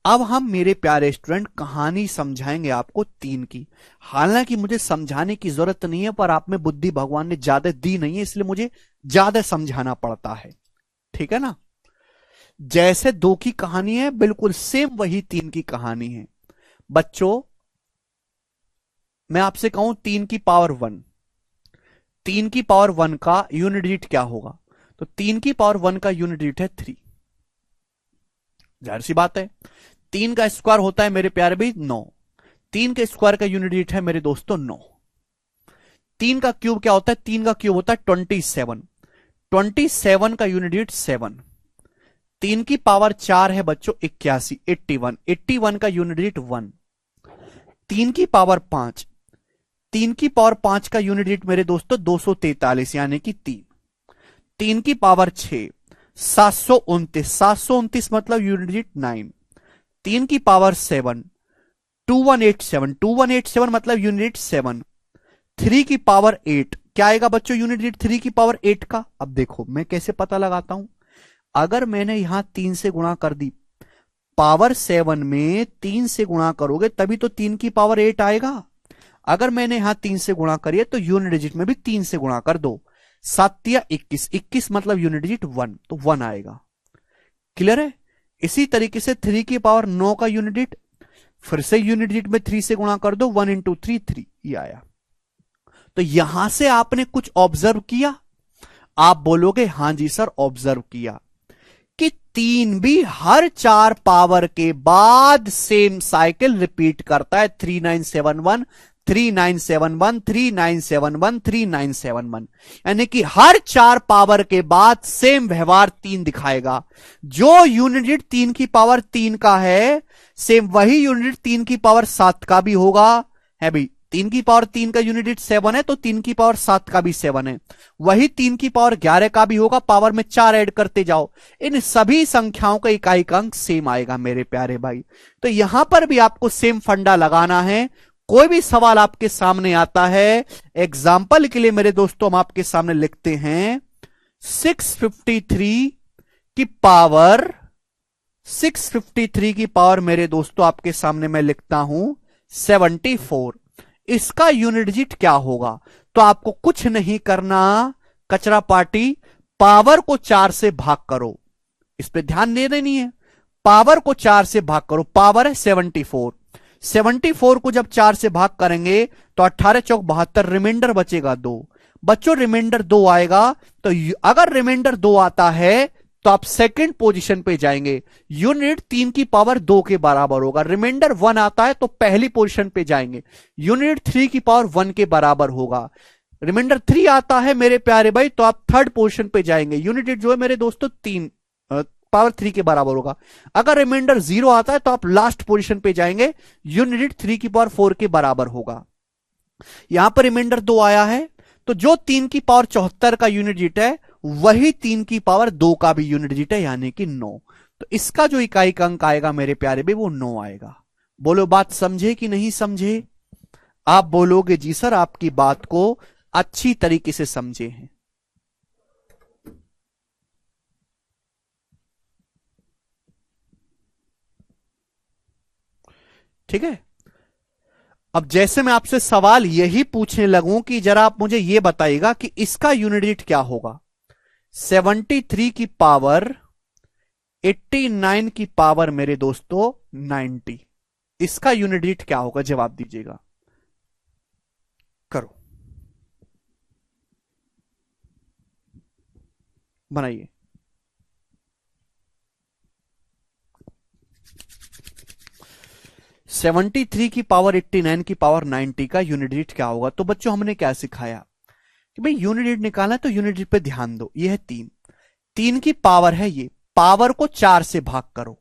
अब हम मेरे प्यारे स्टूडेंट कहानी समझाएंगे आपको 3 की। हालांकि मुझे समझाने की जरूरत नहीं है, पर आप में बुद्धि भगवान ने ज्यादा दी नहीं है, इसलिए मुझे ज्यादा समझाना पड़ता है, ठीक है ना। जैसे 2 की कहानी है बिल्कुल सेम वही 3 की कहानी है। बच्चों मैं आपसे कहूं 3 की पावर 1, 3 की पावर 1 का यूनिट डिजिट क्या होगा? तो 3 की पावर 1 का यूनिट डिजिट है 3। जाहिर सी बात है, 3 का स्क्वायर होता है मेरे प्यारे भाई 9, 3 के स्क्वायर का यूनिट डिजिट है मेरे दोस्तों 9। 3 का क्यूब क्या होता है? 3 का क्यूब होता है 27, 27 का यूनिट डिजिट 7। 3 की पावर 4 है बच्चों 81, 81, 81 का यूनिट डिजिट 1। 3 की पावर 5, 3 की पावर 5 का यूनिट डिजिट मेरे दोस्तों 243 यानी कि 3। 3 की पावर 6 729, 729 मतलब यूनिट डिजिट 9। 3 की पावर 7 2187, 2187 मतलब यूनिट 7। 3 की पावर 8 क्या आएगा बच्चों यूनिट डिजिट 3 की पावर 8 का? अब देखो मैं कैसे पता लगाता हूं, अगर मैंने यहां 3 से गुणा कर दी, पावर 7 में 3 से गुणा करोगे तभी तो 3 की पावर 8 आएगा। अगर मैंने यहां 3 से गुणा करिए तो यूनिट डिजिट में भी 3 से गुणा कर दो, 7 या 21, 21 मतलब यूनिट डिजिट 1, तो 1 आएगा। क्लियर है? इसी तरीके से 3 की पावर 9 का यूनिट डिजिट, फिर से यूनिट डिजिट में 3 से गुणा कर दो, 1 इंटू 3 3, ये आया। तो यहां से आपने कुछ ऑब्जर्व किया? आप बोलोगे हां जी सर ऑब्जर्व किया कि 3 भी हर 4 पावर के बाद सेम साइकिल रिपीट करता है, 3971, 3971, 3971, 3971, यानी कि हर 4 पावर के बाद सेम व्यवहार 3 दिखाएगा। जो यूनिट डिजिट 3 की पावर 3 का है सेम वही यूनिट 3 की पावर 7 का भी होगा, है भाई। 3 की पावर 3 का यूनिट डिजिट 7 है तो 3 की पावर 7 का भी 7 है, वही 3 की पावर 11 का भी होगा, पावर में 4 ऐड करते जाओ, इन सभी संख्याओं का इकाई का अंक सेम आएगा मेरे प्यारे भाई। तो यहां पर भी आपको सेम फंडा लगाना है। कोई भी सवाल आपके सामने आता है, एग्जाम्पल के लिए मेरे दोस्तों हम आपके सामने लिखते हैं 653 की पावर, 653 की पावर मेरे दोस्तों आपके सामने मैं लिखता हूं 74, इसका यूनिट डिजिट क्या होगा? तो आपको कुछ नहीं करना कचरा पार्टी, पावर को 4 से भाग करो, इस पे ध्यान दे देनी है। पावर को 4 से भाग करो, पावर है 74, 74 को जब 4 से भाग करेंगे तो 18 चौक 72, रिमाइंडर बचेगा 2। बच्चों रिमाइंडर 2 आएगा, तो अगर रिमाइंडर 2 आता है तो आप सेकंड पोजीशन पे जाएंगे, यूनिट 3 की पावर 2 के बराबर होगा। रिमाइंडर 1 आता है तो पहली पोजीशन पे जाएंगे, यूनिट 3 की पावर 1 के बराबर होगा। रिमाइंडर 3 आता है मेरे प्यारे भाई तो आप थर्ड पोजीशन पे जाएंगे, यूनिट जो है मेरे दोस्तों 3 पावर 3 के बराबर होगा। अगर रिमाइंडर 0 आता है तो आप लास्ट पोजीशन पे जाएंगे, यूनिट 3 की पावर 4 के बराबर होगा। यहां पर रिमाइंडर 2 आया है तो जो 3 की पावर 74 का यूनिट डिजिट है वही 3 की पावर 2 का भी यूनिट डिजिट है, यानी कि 9। तो इसका जो इकाई का अंक आएगा मेरे प्यारे भाई वो 9 आएगा। बोलो बात समझे कि नहीं समझे? आप बोलोगे जी सर आपकी बात को अच्छी तरीके से समझे हैं। ठीक है, अब जैसे मैं आपसे सवाल यही पूछने लगूं कि जरा आप मुझे यह बताइएगा कि इसका यूनिट डिजिट क्या होगा? 73 की पावर 89 की पावर मेरे दोस्तों 90, इसका यूनिट डिजिट क्या होगा? जवाब दीजिएगा, करो, बनाइए। सेवेंटी थ्री की पावर 89 की पावर 90 का यूनिट डिजिट क्या होगा? तो बच्चों हमने क्या सिखाया कि भाई यूनिट डिजिट निकालना है तो यूनिट डिजिट पे ध्यान दो। ये है 3, 3 की पावर है, ये पावर को 4 से भाग करो,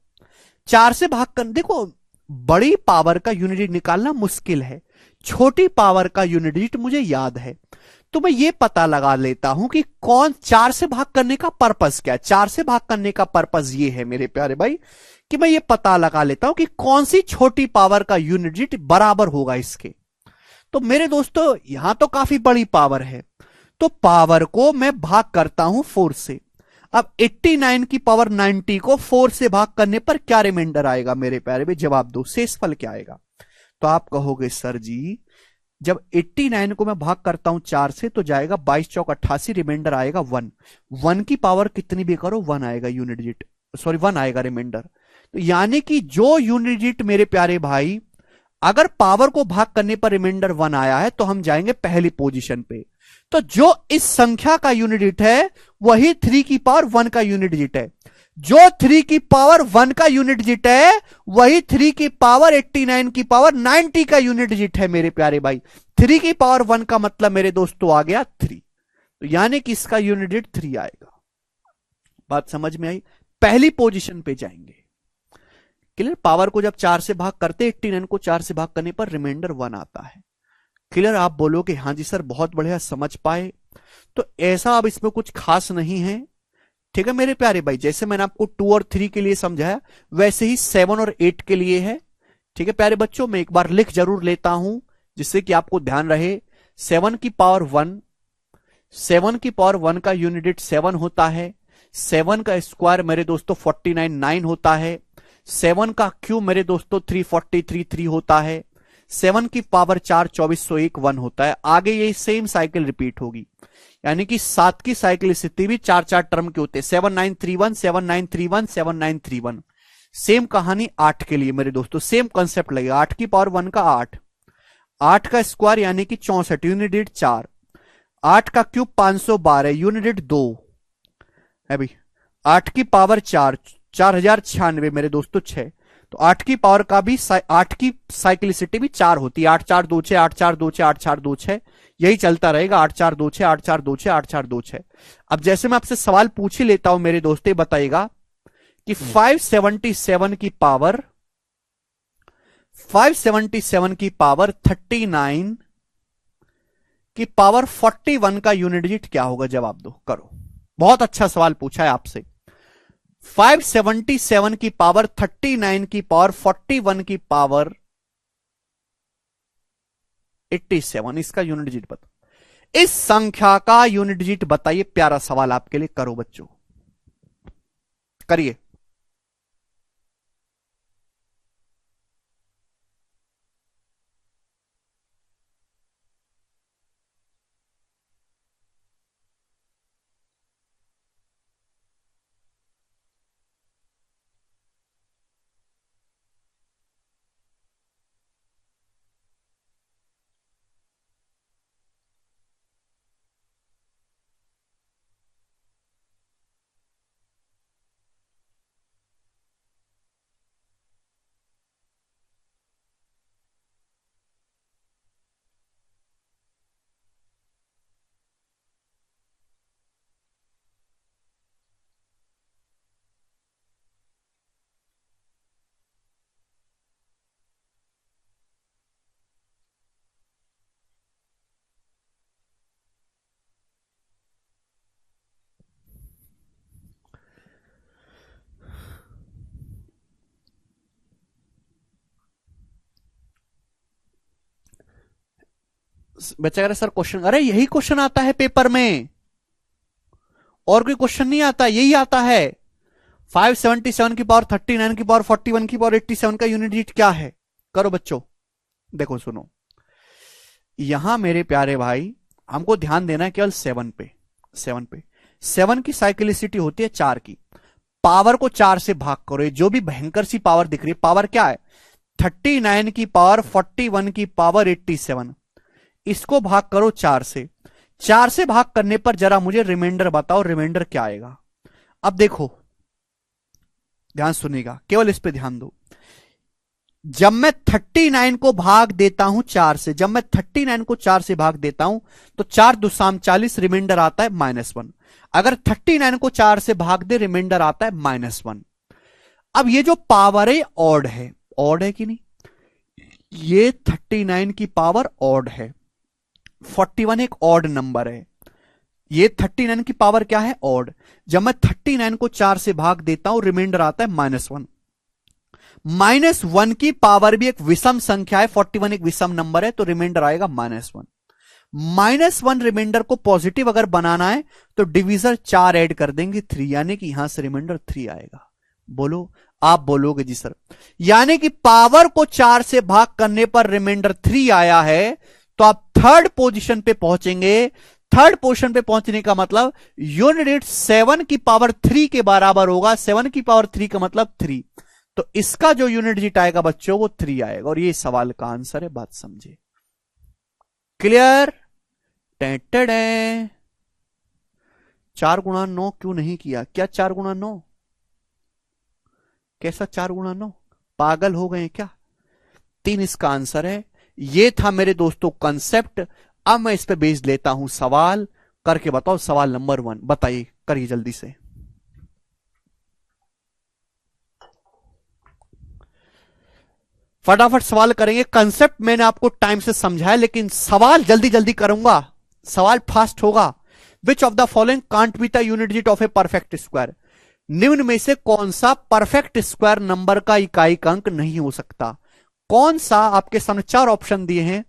4 से भाग कर देखो बड़ी पावर का यूनिट डिजिट निकालना मुश्किल है, छोटी पावर का यूनिट डिजिट मुझे याद है, तो मैं ये पता लगा लेता हूं कि कौन 4 से भाग करने का पर्पस क्या है। 4 से भाग करने का पर्पस ये है मेरे प्यारे भाई कि मैं ये पता लगा लेता हूं कि कौन सी छोटी पावर का यूनिट डिजिट बराबर होगा इसके। तो मेरे दोस्तों यहां तो काफी बड़ी पावर है, तो पावर को मैं भाग करता हूं 4 से। अब 89 की पावर 90 को 4 से भाग करने पर क्या रिमाइंडर आएगा मेरे प्यारे भाई, जवाब दो, शेषफल क्या आएगा। तो आप कहोगे सर जी जब 89 को मैं भाग करता हूं 4 से तो जाएगा 22 चौक 88, रिमाइंडर आएगा 1। 1 की पावर कितनी भी करो 1 आएगा यूनिट डिजिट, सॉरी 1 आएगा रिमाइंडर। तो यानी कि जो यूनिट डिजिट मेरे प्यारे भाई अगर पावर को भाग करने पर रिमाइंडर 1 आया है तो हम जाएंगे पहली पोजीशन पे। तो जो इस संख्या का यूनिट डिजिट है वही 3 की पावर 1 का यूनिट डिजिट है। जो 3 की पावर 1 का यूनिट डिजिट है वही 3 की पावर 89 की पावर 90 का यूनिट डिजिट है मेरे प्यारे भाई। 3 की पावर 1 का मतलब मेरे दोस्तों आ गया 3, तो यानी कि इसका यूनिट डिजिट 3 आएगा। बात समझ में आई। पहली पोजीशन पे जाएंगे। क्लियर। पावर को जब 4 से भाग करते 89 को 4 से भाग करने पर रिमाइंडर 1 आता है। क्लियर। आप बोलोगे हाँ जी सर बहुत बढ़िया समझ पाए। तो ऐसा अब इसमें कुछ खास नहीं है, ठीक है मेरे प्यारे भाई। जैसे मैंने आपको 2 और 3 के लिए समझाया वैसे ही 7 और 8 के लिए है। ठीक है प्यारे बच्चों, मैं एक बार लिख जरूर लेता हूं जिससे कि आपको ध्यान रहे। 7 की पावर 1, 7 की पावर 1 का यूनिट डिजिट 7 होता है। 7 का स्क्वायर मेरे दोस्तों 49 9 होता है। 7 का क्यूब मेरे दोस्तों 343 3 होता है। 7 की पावर 4 2401 1 होता है। आगे ये सेम साइकिल रिपीट होगी, यानी कि 7 की साइकिल स्थिति भी 4 टर्म के होते हैं। 7931 7931 7931। सेम कहानी 8 के लिए मेरे दोस्तों, सेम कंसेप्ट लगेगा। 8 की पावर 1 का 8, 8 का स्क्वायर यानी कि 64 यूनिट डिजिट 4, 8 का क्यूब 512 यूनिट डिजिट 2 है भाई। 8 की पावर 4 4096 मेरे दोस्तों 6। तो 8 की पावर का भी 8 की साइक्लिसिटी भी 4 होती है। 8426 8426 8426 यही चलता रहेगा। 8426 8426 8426। अब जैसे मैं आपसे सवाल पूछ ही लेता हूं मेरे दोस्त, बताइएगा कि 577 की पावर 39 की पावर 41 का यूनिट डिजिट क्या होगा, जवाब दो। करो, बहुत अच्छा सवाल पूछा है आपसे। 577 की पावर 39 की पावर 41 की पावर 87, इसका यूनिट डिजिट बताओ। इस संख्या का यूनिट डिजिट बताइए। प्यारा सवाल आपके लिए, करो बच्चों, करिए। बच्चा कह रहा सर क्वेश्चन, अरे यही क्वेश्चन आता है पेपर में, और कोई क्वेश्चन नहीं आता, यही आता है। 577 की पावर 39 की पावर 41 की पावर 87 का यूनिट डिजिट क्या है। करो बच्चों, देखो सुनो, यहां मेरे प्यारे भाई हमको ध्यान देना है केवल 7 पे। 7 की साइक्लिसिटी होती है 4 की। पावर को 4 से भाग करो, जो भी भयंकर सी पावर दिख रही है, पावर क्या है 39 की पावर 41 की पावर 87, इसको भाग करो 4 से। 4 से भाग करने पर जरा मुझे रिमाइंडर बताओ, रिमाइंडर क्या आएगा। अब देखो ध्यान सुनिएगा, केवल इस पे ध्यान दो। जब मैं 39 को भाग देता हूं 4 से, जब मैं 39 को 4 से भाग देता हूं तो 4 दुसाम 40, रिमाइंडर आता है -1। अगर 39 को 4 से भाग दे रिमाइंडर आता है -1। अब ये जो पावर है ऑड है, ऑड है कि नहीं? ये 39 की पावर ऑड है, 41 एक ऑड नंबर है, ये 39 की पावर क्या है? ऑड। जब मैं 39 को 4 से भाग देता हूं, रिमाइंडर आता है -1। -1 की पावर भी एक विषम संख्या है, 41 एक विषम नंबर है, तो रिमाइंडर आएगा -1। -1 रिमाइंडर को पॉजिटिव अगर बनाना है तो डिविजर 4 ऐड कर देंगे 3, यानी कि यहां से रिमाइंडर 3 आएगा। बोलो, आप बोलोगे जी सर, यानी कि पावर को 4 से भाग करने पर रिमाइंडर 3 आया है, तो आप थर्ड पोजीशन पे पहुंचेंगे। थर्ड पोजीशन पे पहुंचने का मतलब यूनिट 7 की पावर 3 के बराबर होगा। 7 की पावर 3 का मतलब 3, तो इसका जो यूनिट डिजिट आएगा बच्चों वो 3 आएगा, और ये सवाल का आंसर है। बात समझे? क्लियर? 4 गुणा 9 क्यों नहीं किया? क्या 4 गुणा 9? कैसा 4 गुणा 9? पागल हो गए क्या? 3 इसका आंसर है। ये था मेरे दोस्तों कंसेप्ट। अब मैं इस पे बेस लेता हूं सवाल। करके बताओ सवाल नंबर 1, बताइए, करिए जल्दी से। फटाफट सवाल करेंगे। कंसेप्ट मैंने आपको टाइम से समझाया, लेकिन सवाल जल्दी जल्दी करूंगा, सवाल फास्ट होगा। Which of the following can't be the unit digit of a perfect square? निम्न में से कौन सा परफेक्ट स्क्वायर नंबर का इकाई अंक नहीं हो सकता? कौन सा? आपके सामने 4 ऑप्शन दिए हैं।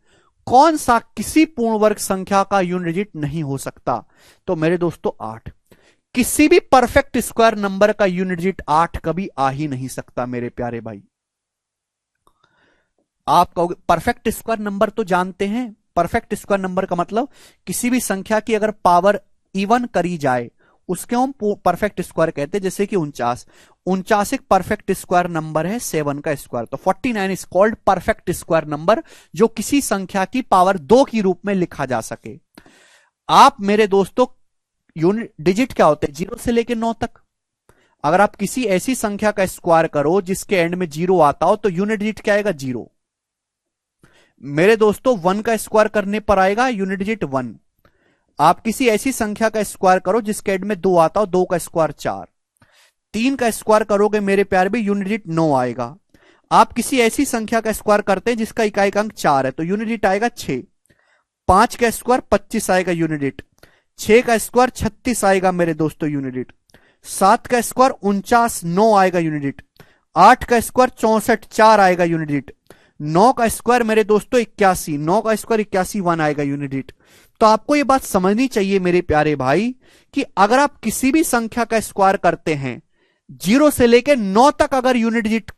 कौन सा किसी पूर्ण वर्ग संख्या का यूनिट डिजिट नहीं हो सकता? तो मेरे दोस्तों 8। किसी भी परफेक्ट स्क्वायर नंबर का यूनिट डिजिट 8 कभी आ ही नहीं सकता मेरे प्यारे भाई। आप कहोगे परफेक्ट स्क्वायर नंबर तो जानते हैं। परफेक्ट स्क्वायर नंबर का मतलब किसी भी संख्या की अगर पावर इवन करी जाए उसके हम परफेक्ट स्क्वायर कहते हैं। जैसे कि 49 एक परफेक्ट स्क्वायर नंबर है 7 का स्क्वायर, तो 49 is called perfect square number, जो किसी संख्या की पावर 2 के रूप में लिखा जा सके। आप मेरे दोस्तों यूनिट डिजिट क्या होते हैं? 0 से लेकर 9 तक। अगर आप किसी ऐसी संख्या का स्क्वायर करो जिसके एंड में 0 आता हो तो यूनिट डिजिट क्या आएगा? 0। मेरे दोस्तों 1 का स्क्वायर करने पर आएगा यूनिट डिजिट 1। आप किसी ऐसी संख्या का स्क्वायर करो जिसके एंड में 2 आता हो, 2 का स्क्वायर 4। 3 का स्क्वायर करोगे मेरे प्यारे भी, यूनिट डिजिट 9 आएगा। आप किसी ऐसी संख्या का स्क्वायर करते हैं जिसका इकाई अंक 4 है, तो यूनिट डिजिट आएगा 6। 5 का स्क्वायर 25 आएगा यूनिट डिजिट। 6 का स्क्वायर 36 आएगा मेरे दोस्तों यूनिट डिजिट। 7 का स्क्वायर 49 9 आएगा यूनिट डिजिट। 8 का स्क्वायर 64 4 आएगा यूनिट डिजिट। 9 का स्क्वायर मेरे दोस्तों 81, 9 का स्क्वायर 81 1 आएगा यूनिट डिजिट। तो आपको यह बात समझनी चाहिए मेरे प्यारे भाई कि अगर आप किसी भी संख्या का स्क्वायर करते हैं 0 से लेकर 9 तक, अगर यूनिट डिजिट,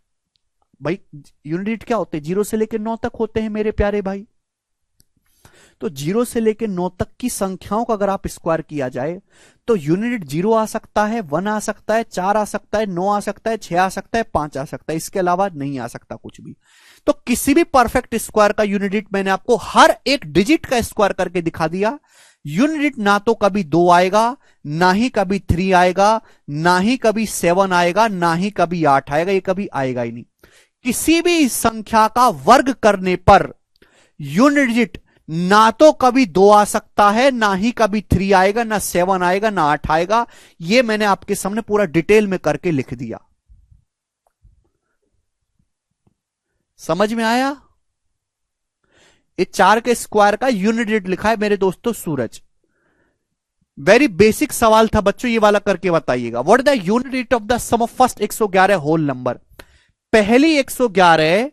भाई यूनिट डिजिट क्या होते हैं? 0 से लेकर 9 तक होते हैं मेरे प्यारे भाई। तो 0 से लेकर 9 तक की संख्याओं का अगर आप स्क्वायर किया जाए तो यूनिट 0 आ सकता है, 1 आ सकता है, 4 आ सकता है, 9 आ सकता है, 6 आ सकता है, 5 आ सकता है, इसके अलावा नहीं आ सकता कुछ भी। तो किसी भी परफेक्ट स्क्वायर का यूनिट डिजिट मैंने आपको हर एक डिजिट का स्क्वायर करके दिखा दिया। यूनिट डिजिट ना तो कभी 2 आएगा, ना ही कभी 3 आएगा, ना ही कभी 7 आएगा, ना ही कभी 8 आएगा, ये कभी आएगा ही नहीं। किसी भी संख्या का वर्ग करने पर यूनिट डिजिट ना तो कभी 2 आ सकता है, ना ही कभी 3 आएगा, ना 7 आएगा, ना 8 आएगा। यह मैंने आपके सामने पूरा डिटेल में करके लिख दिया। समझ में आया? ये 4 के स्क्वायर का यूनिट डिजिट लिखा है मेरे दोस्तों सूरज। वेरी बेसिक सवाल था बच्चों, ये वाला करके बताइएगा। What is the unit digit of the sum of first 111 whole number? पहली 111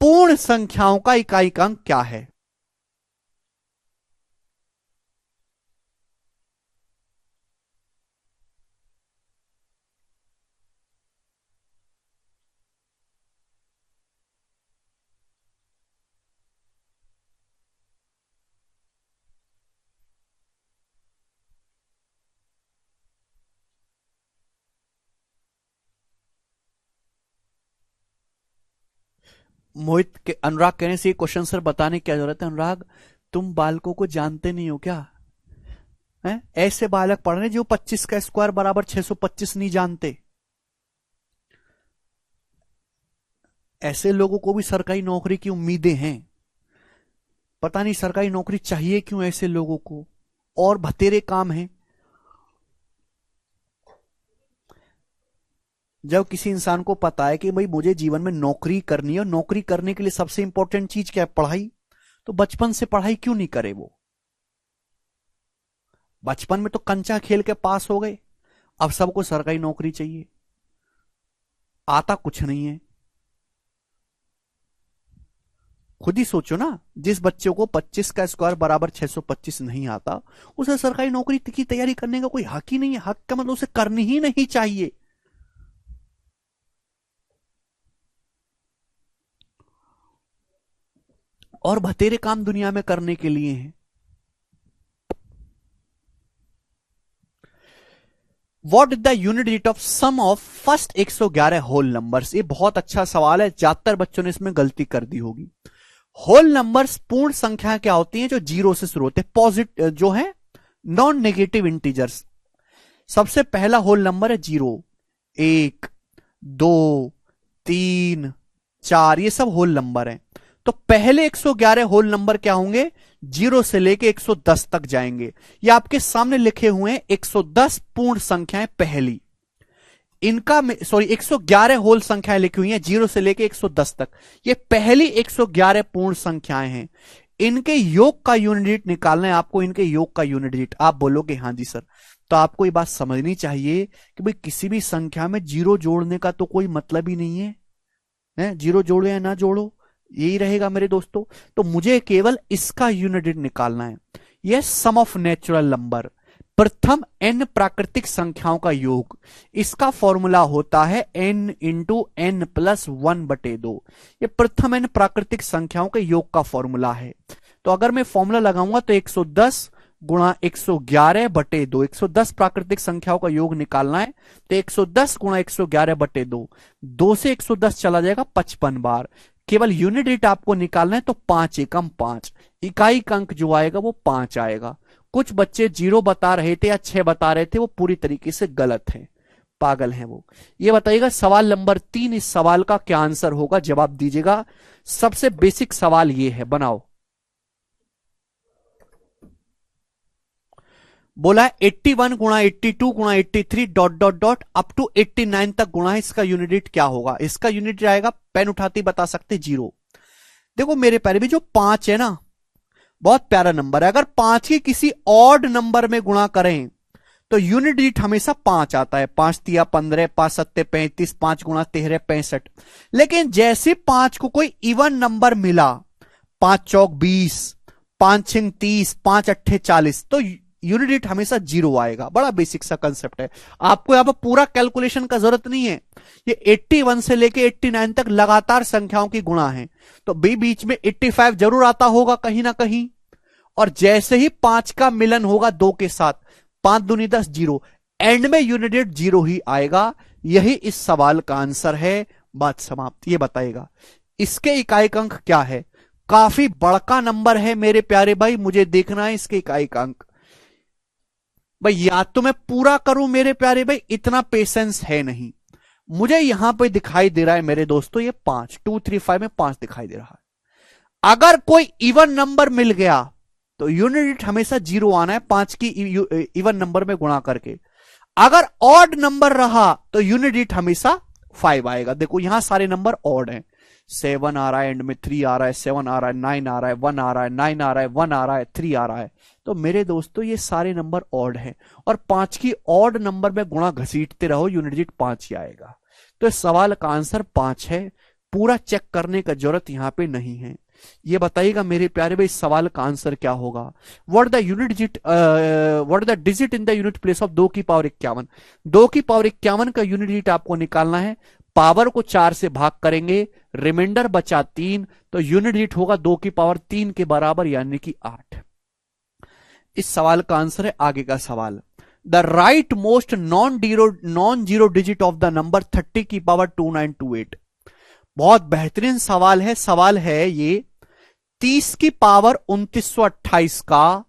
पूर्ण संख्याओं का इकाई अंक क्या है? मोहित के अनुराग कहने से ये क्वेश्चन सर बताने की क्या जरूरत है? अनुराग तुम बालकों को जानते नहीं हो क्या? है ऐसे बालक पढ़ रहे जो 25 का स्क्वायर बराबर 625 नहीं जानते। ऐसे लोगों को भी सरकारी नौकरी की उम्मीदें हैं। पता नहीं सरकारी नौकरी चाहिए क्यों ऐसे लोगों को, और भतेरे काम हैं। जब किसी इंसान को पता है कि भाई मुझे जीवन में नौकरी करनी है और नौकरी करने के लिए सबसे इंपॉर्टेंट चीज क्या है, पढ़ाई, तो बचपन से पढ़ाई क्यों नहीं करे वो? बचपन में तो कंचा खेल के पास हो गए, अब सबको सरकारी नौकरी चाहिए, आता कुछ नहीं है। खुद ही सोचो ना, जिस बच्चे को 25 का स्क्वायर बराबर 625 नहीं आता, उसे सरकारी नौकरी की तैयारी करने का कोई हक ही नहीं है। हक का मतलब उसे करनी ही नहीं चाहिए। और बतेरे काम दुनिया में करने के लिए हैं। What is the unit digit of sum of first 111 whole numbers? ये बहुत अच्छा सवाल है, ज्यादातर बच्चों ने इसमें गलती कर दी होगी। होल नंबर्स पूर्ण संख्या क्या होती हैं? जो जीरो से शुरू होते हैं, पॉजिटिव जो है, नॉन नेगेटिव इंटीजर्स। सबसे पहला होल नंबर है जीरो, 1, 2, 3, 4, ये सब होल नंबर हैं। तो पहले 111 होल नंबर क्या होंगे? जीरो से लेके 110 तक जाएंगे। ये आपके सामने लिखे हुए हैं 110 पूर्ण संख्याएं पहली। इनका 111 होल संख्याएं लिखी हुई हैं जीरो से लेके 110 तक। ये पहली 111 पूर्ण संख्याएं हैं। इनके योग का यूनिट डिजिट निकालना है आपको। इनके योग का यूनिट डिजिट आप बोलोगे हाँ जी सर, तो आपको ये बात समझनी चाहिए कि भाई किसी भी संख्या में जीरो जोड़ने का तो कोई मतलब ही नहीं है, जीरो जोड़ो या ना जोड़ो, यही रहेगा मेरे दोस्तों। तो मुझे केवल इसका यूनिट डिजिट निकालना है। यह सम ऑफ नेचुरल नंबर, प्रथम n प्राकृतिक संख्याओं का योग। इसका फॉर्मूला होता है n इंटू n प्लस 1/2। ये प्रथम n प्राकृतिक संख्याओं के योग का फॉर्मूला है। तो अगर मैं फॉर्मूला लगाऊंगा तो 110 गुणा 111/2, 110 प्राकृतिक संख्याओं का योग निकालना है तो 110 गुणा 111/2, 2 से 110 चला जाएगा 55 बार। केवल यूनिट डिजिट आपको निकालना है तो 5 एकम 5, इकाई का अंक जो आएगा वो 5 आएगा। कुछ बच्चे 0 बता रहे थे या 6 बता रहे थे, वो पूरी तरीके से गलत है, पागल हैं वो। ये बताइएगा सवाल नंबर 3, इस सवाल का क्या आंसर होगा? जवाब दीजिएगा। सबसे बेसिक सवाल ये है, बनाओ। बोला है 81 गुणा 82 गुणा 83 dot dot dot up to 89 तक गुणा है, इसका यूनिट डिजिट क्या होगा? इसका यूनिट जाएगा, पेन उठाते बता सकते, 0। देखो मेरे प्यारे भी, जो 5 है ना, बहुत प्यारा नंबर है। अगर 5 की किसी ऑड नंबर में गुणा करें तो यूनिट डिजिट हमेशा 5 आता है। 5 तिया 15, 5 सत्ते 35, 5 गुणा 13 65। लेकिन जैसे 5 को कोई इवन नंबर मिला, 5 चौक 20, 5 छिंग 30, 5 अट्ठे 40, तो यूनिट डिजिट हमेशा 0 आएगा। बड़ा बेसिक सा कंसेप्ट है, आपको यहां पर पूरा कैलकुलेशन का जरूरत नहीं है। ये 81 से लेके 89 तक लगातार संख्याओं की गुणा है, तो बीच में 85 जरूर आता होगा कहीं ना कहीं। और जैसे ही 5 का मिलन होगा 2 के साथ, 5 दूनी 10, 0, एंड में यूनिट डिजिट 0 ही आएगा। यही इस सवाल का आंसर है। बात समाप्त। ये बताएगा इसके इकाई का अंक क्या है? काफी बड़का नंबर है मेरे प्यारे भाई, मुझे देखना है इसके इकाई का अंक। भाई या तो मैं पूरा करूं मेरे प्यारे भाई, इतना पेशेंस है नहीं। मुझे यहां पे दिखाई दे रहा है मेरे दोस्तों, ये 5, 2, 3, 5 में 5 दिखाई दे रहा है। अगर कोई इवन नंबर मिल गया तो यूनिट डिजिट हमेशा 0 आना है, 5 की इवन नंबर में गुणा करके। अगर ऑड नंबर रहा तो यूनिट डिजिट हमेशा 5 आएगा। देखो यहां सारे नंबर ऑड हैं, 7 आ रहा है, एंड में 3 आ रहा है, 7 आ रहा है, 9 आ रहा है, 1 आ रहा है, 9 आ रहा है, 1 आ रहा है, 3 आ रहा है। तो मेरे दोस्तों ये सारे नंबर ऑड हैं, और 5 की ऑड नंबर में गुणा घसीटते रहो, यूनिट डिजिट 5 ही आएगा। तो इस सवाल का आंसर 5 है। पूरा चेक करने का जरूरत यहां पे नहीं है। ये बताइएगा मेरे प्यारे भाई, इस सवाल का आंसर क्या होगा? What the unit digit, what the digit in the unit place of 2 की पावर 51? 2 की पावर 51 का यूनिट डिजिट आपको निकालना है। पावर को 4 से भाग करेंगे, रिमाइंडर बचा 3, तो यूनिट डिजिट होगा 2 की पावर 3 के बराबर, यानी कि 8। इस सवाल का आंसर है आगे का सवाल। The right most non zero digit of the number 30 की पावर 2928। बहुत बेहतरीन सवाल है। सवाल है ये 30 की पावर 2928 का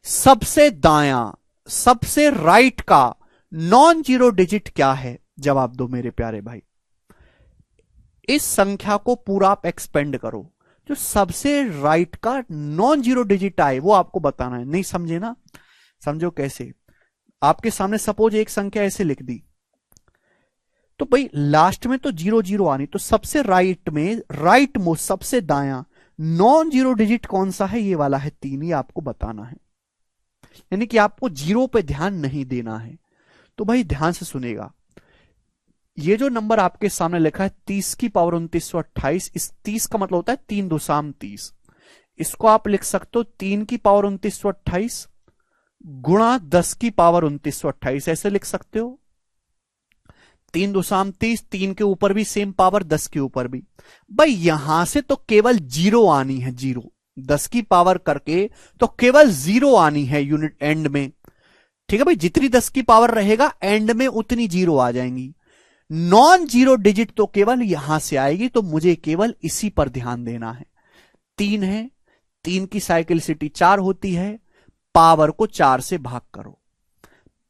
सबसे दायां, सबसे राइट का नॉन जीरो डिजिट क्या है? जवाब दो मेरे प्यारे भाई। इस संख्या को पूरा आप एक्सपेंड करो, जो सबसे राइट का नॉन जीरो डिजिट आए वो आपको बताना है। नहीं समझे ना? समझो कैसे। आपके सामने सपोज एक संख्या ऐसे लिख दी, तो भाई लास्ट में तो जीरो जीरो आनी, तो सबसे राइट में, राइट मोस्ट सबसे दायां नॉन जीरो डिजिट कौन सा है? ये वाला है 3, ये आपको बताना है, यानी कि आपको जीरो पे ध्यान नहीं देना है। तो भाई ध्यान से सुनेगा, ये जो नंबर आपके सामने लिखा है 30 की पावर 2928, इस 30 का मतलब होता है 3 दुसाम 30। इसको आप लिख सकते हो 3 की पावर 2928 गुणा 10 की पावर 2928, ऐसे लिख सकते हो। 3 दुसाम 30, 3 के ऊपर भी सेम पावर, 10 के ऊपर भी। भाई यहां से तो केवल जीरो आनी है, जीरो 10 की पावर करके तो केवल जीरो आनी है यूनिट एंड में। ठीक है भाई, जितनी 10 की पावर रहेगा एंड में उतनी जीरो आ जाएंगी। नॉन जीरो डिजिट तो केवल यहां से आएगी, तो मुझे केवल इसी पर ध्यान देना है। 3 है, 3 की साइक्लिसिटी 4 होती है, पावर को 4 से भाग करो।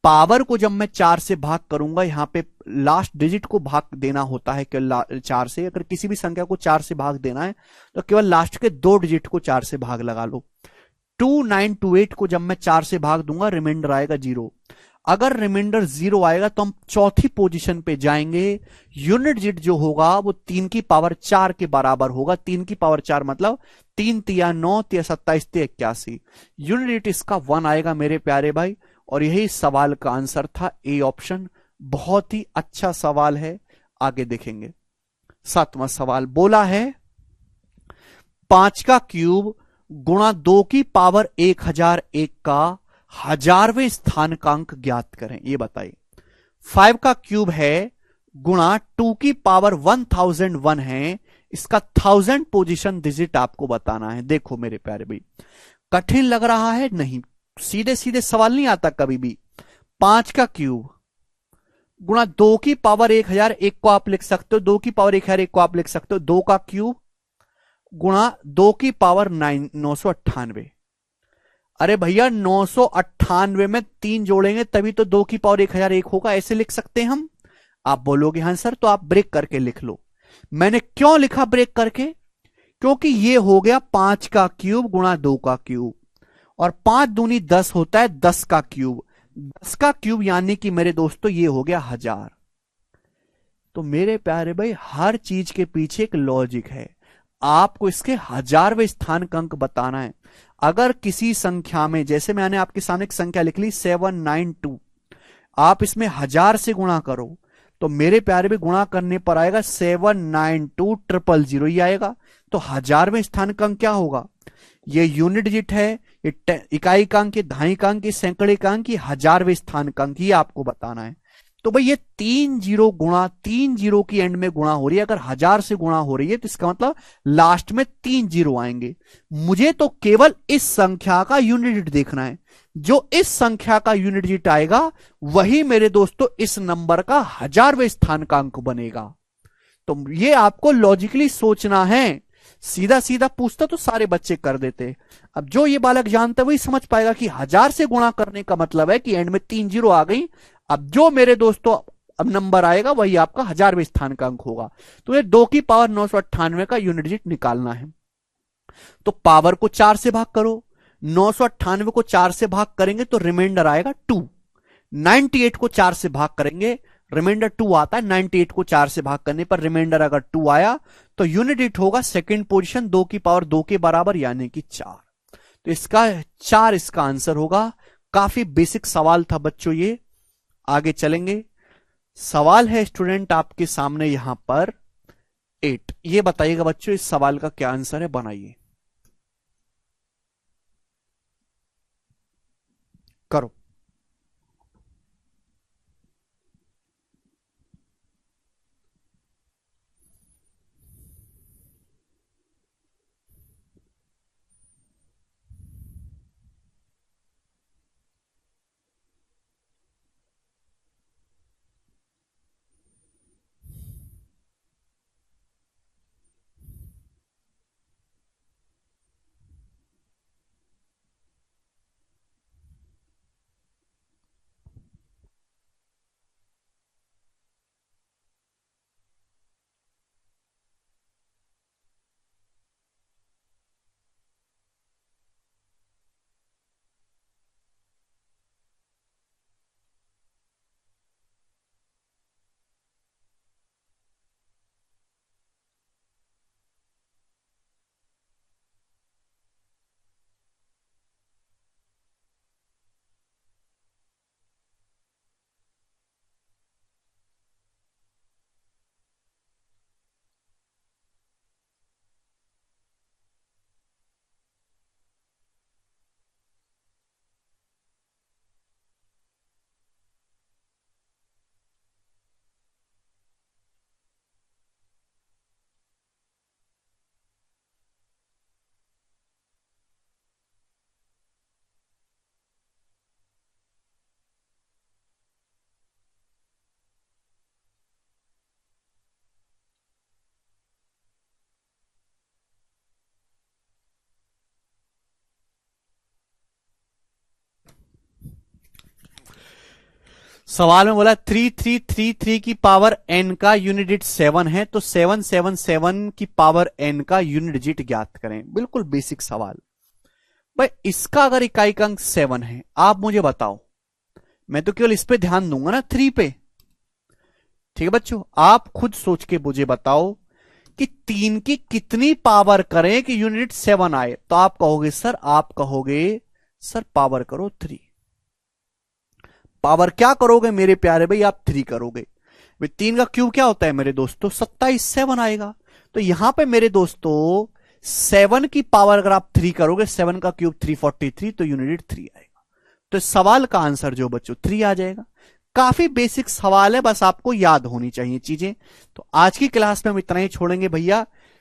पावर को जब मैं 4 से भाग करूंगा, यहां पे लास्ट डिजिट को भाग देना होता है केवल 4 से। अगर किसी भी संख्या को 4 से भाग देना है तो केवल लास्ट के 2 डिजिट को 4 से भाग लगा लो। 2928 को जब मैं 4 से भाग दूंगा, रिमाइंडर आएगा 0। अगर रिमाइंडर 0 आएगा तो हम चौथी पोजीशन पे जाएंगे। यूनिट डिजिट जो होगा वो 3 की पावर 4 के बराबर होगा। 3 की पावर 4 मतलब 3 तिया 9 तिया 27 तिया 81। यूनिट डिजिट इसका 1 आएगा मेरे प्यारे भाई। और यही सवाल का आंसर था, ए ऑप्शन। बहुत ही अच्छा सवाल है, आगे देखेंगे। 7वां सवाल बोला है 5 का क्यूब गुणा 2 की पावर 1001 का 1000वें स्थानांक ज्ञात करें, ये बताइए। 5 का क्यूब है गुणा 2 की पावर 1001 है, इसका 1000 पोजीशन डिजिट आपको बताना है। देखो मेरे प्यारे भाई, कठिन लग रहा है? नहीं, सीधे सीधे सवाल नहीं आता कभी भी। 5 का क्यूब गुणा 2 की पावर 1001 को आप लिख सकते हो, 2 की पावर 1001 को आप लिख सकते हो 2 का क्यूब गुणा 2 की पावर 998। अरे भैया 998 में 3 जोड़ेंगे तभी तो 2 की पावर 1001 होगा, ऐसे लिख सकते हैं हम। आप बोलोगे हाँ सर, तो आप ब्रेक करके लिख लो। मैंने क्यों लिखा ब्रेक करके? क्योंकि ये हो गया 5 का क्यूब गुणा 2 का क्यूब, और 5 दूनी 10 होता है 10 का क्यूब। 10 का क्यूब यानी कि मेरे दोस्तों ये हो गया 1000। तो मेरे प्यारे भाई, हर चीज के पीछे एक लॉजिक है। आपको इसके 1000वें स्थान का अंक बताना है। अगर किसी संख्या में, जैसे मैंने आपके सामने एक संख्या लिख ली 792, आप इसमें 1000 से गुणा करो तो मेरे प्यारे भी गुणा करने पर आएगा 792,000 ही आएगा। तो 1000वें स्थान का अंक क्या होगा? ये यूनिट डिजिट है, ये इकाई का अंक, ये दहाई का अंक, ये सैकड़े का अंक, ये 1000वें स्थान का अंक, ये आपको बताना है। तो भाई ये 3 जीरो गुणा 3 जीरो की एंड में गुणा हो रही है। अगर 1000 से गुणा हो रही है तो इसका मतलब लास्ट में 3 जीरो आएंगे। मुझे तो केवल इस संख्या का यूनिट डिजिट देखना है। जो इस संख्या का यूनिट डिजिट आएगा वही मेरे दोस्तों इस नंबर का 1000वें स्थान का अंक बनेगा। तो ये आपको लॉजिकली सोचना है। सीधा सीधा पूछता तो सारे बच्चे कर देते। अब जो ये बालक जानता है वही समझ पाएगा कि 1000 से गुणा करने का मतलब है कि एंड में 3 जीरो आ गई। अब जो मेरे दोस्तों अब नंबर आएगा वही आपका 1000वें स्थान का अंक होगा। तो ये 2 की पावर 998 का यूनिट डिजिट निकालना है। तो पावर को 4 से भाग करो, 998 को 4 से भाग करेंगे तो रिमाइंडर आएगा 2। 98 को 4 से भाग करेंगे, रिमाइंडर 2 आता है। 98 को 4 से भाग करने पर रिमाइंडर अगर 2 आया तो यूनिट डिजिट होगा सेकंड पोजीशन 2 की पावर 2 के बराबर यानी कि 4। तो इसका 4 इसका आंसर होगा। काफी बेसिक सवाल था बच्चों ये। आगे चलेंगे। सवाल है स्टूडेंट आपके सामने यहां पर 8। ये बताइएगा बच्चों इस सवाल का क्या आंसर है, बनाइए। करो। सवाल में बोला 3333 की पावर n का यूनिट डिजिट 7 है, तो 777 की पावर n का यूनिट डिजिट ज्ञात करें। बिल्कुल बेसिक सवाल भाई। इसका अगर इकाई का अंक 7 है, आप मुझे बताओ, मैं तो केवल इस पे ध्यान दूंगा ना, 3 पे। ठीक है बच्चों, आप खुद सोच के मुझे बताओ कि 3 की कितनी पावर करें कि यूनिट 7 आए। तो आप कहोगे सर पावर करो 3। पावर क्या करोगे मेरे प्यारे भाई? आप 3 करोगे भाई। 3 का क्यूब क्या होता है मेरे दोस्तों? 27, 7 आएगा। तो यहां पे मेरे दोस्तों 7 की पावर अगर आप 3 करोगे, 7 का क्यूब 343, तो यूनिट 3 आएगा। तो सवाल का आंसर जो बच्चों 3 आ जाएगा। काफी बेसिक सवाल है, बस आपको याद होनी चाहिए चीजें। तो आज की क्लास में हम इतना ही छोड़ेंगे भैया।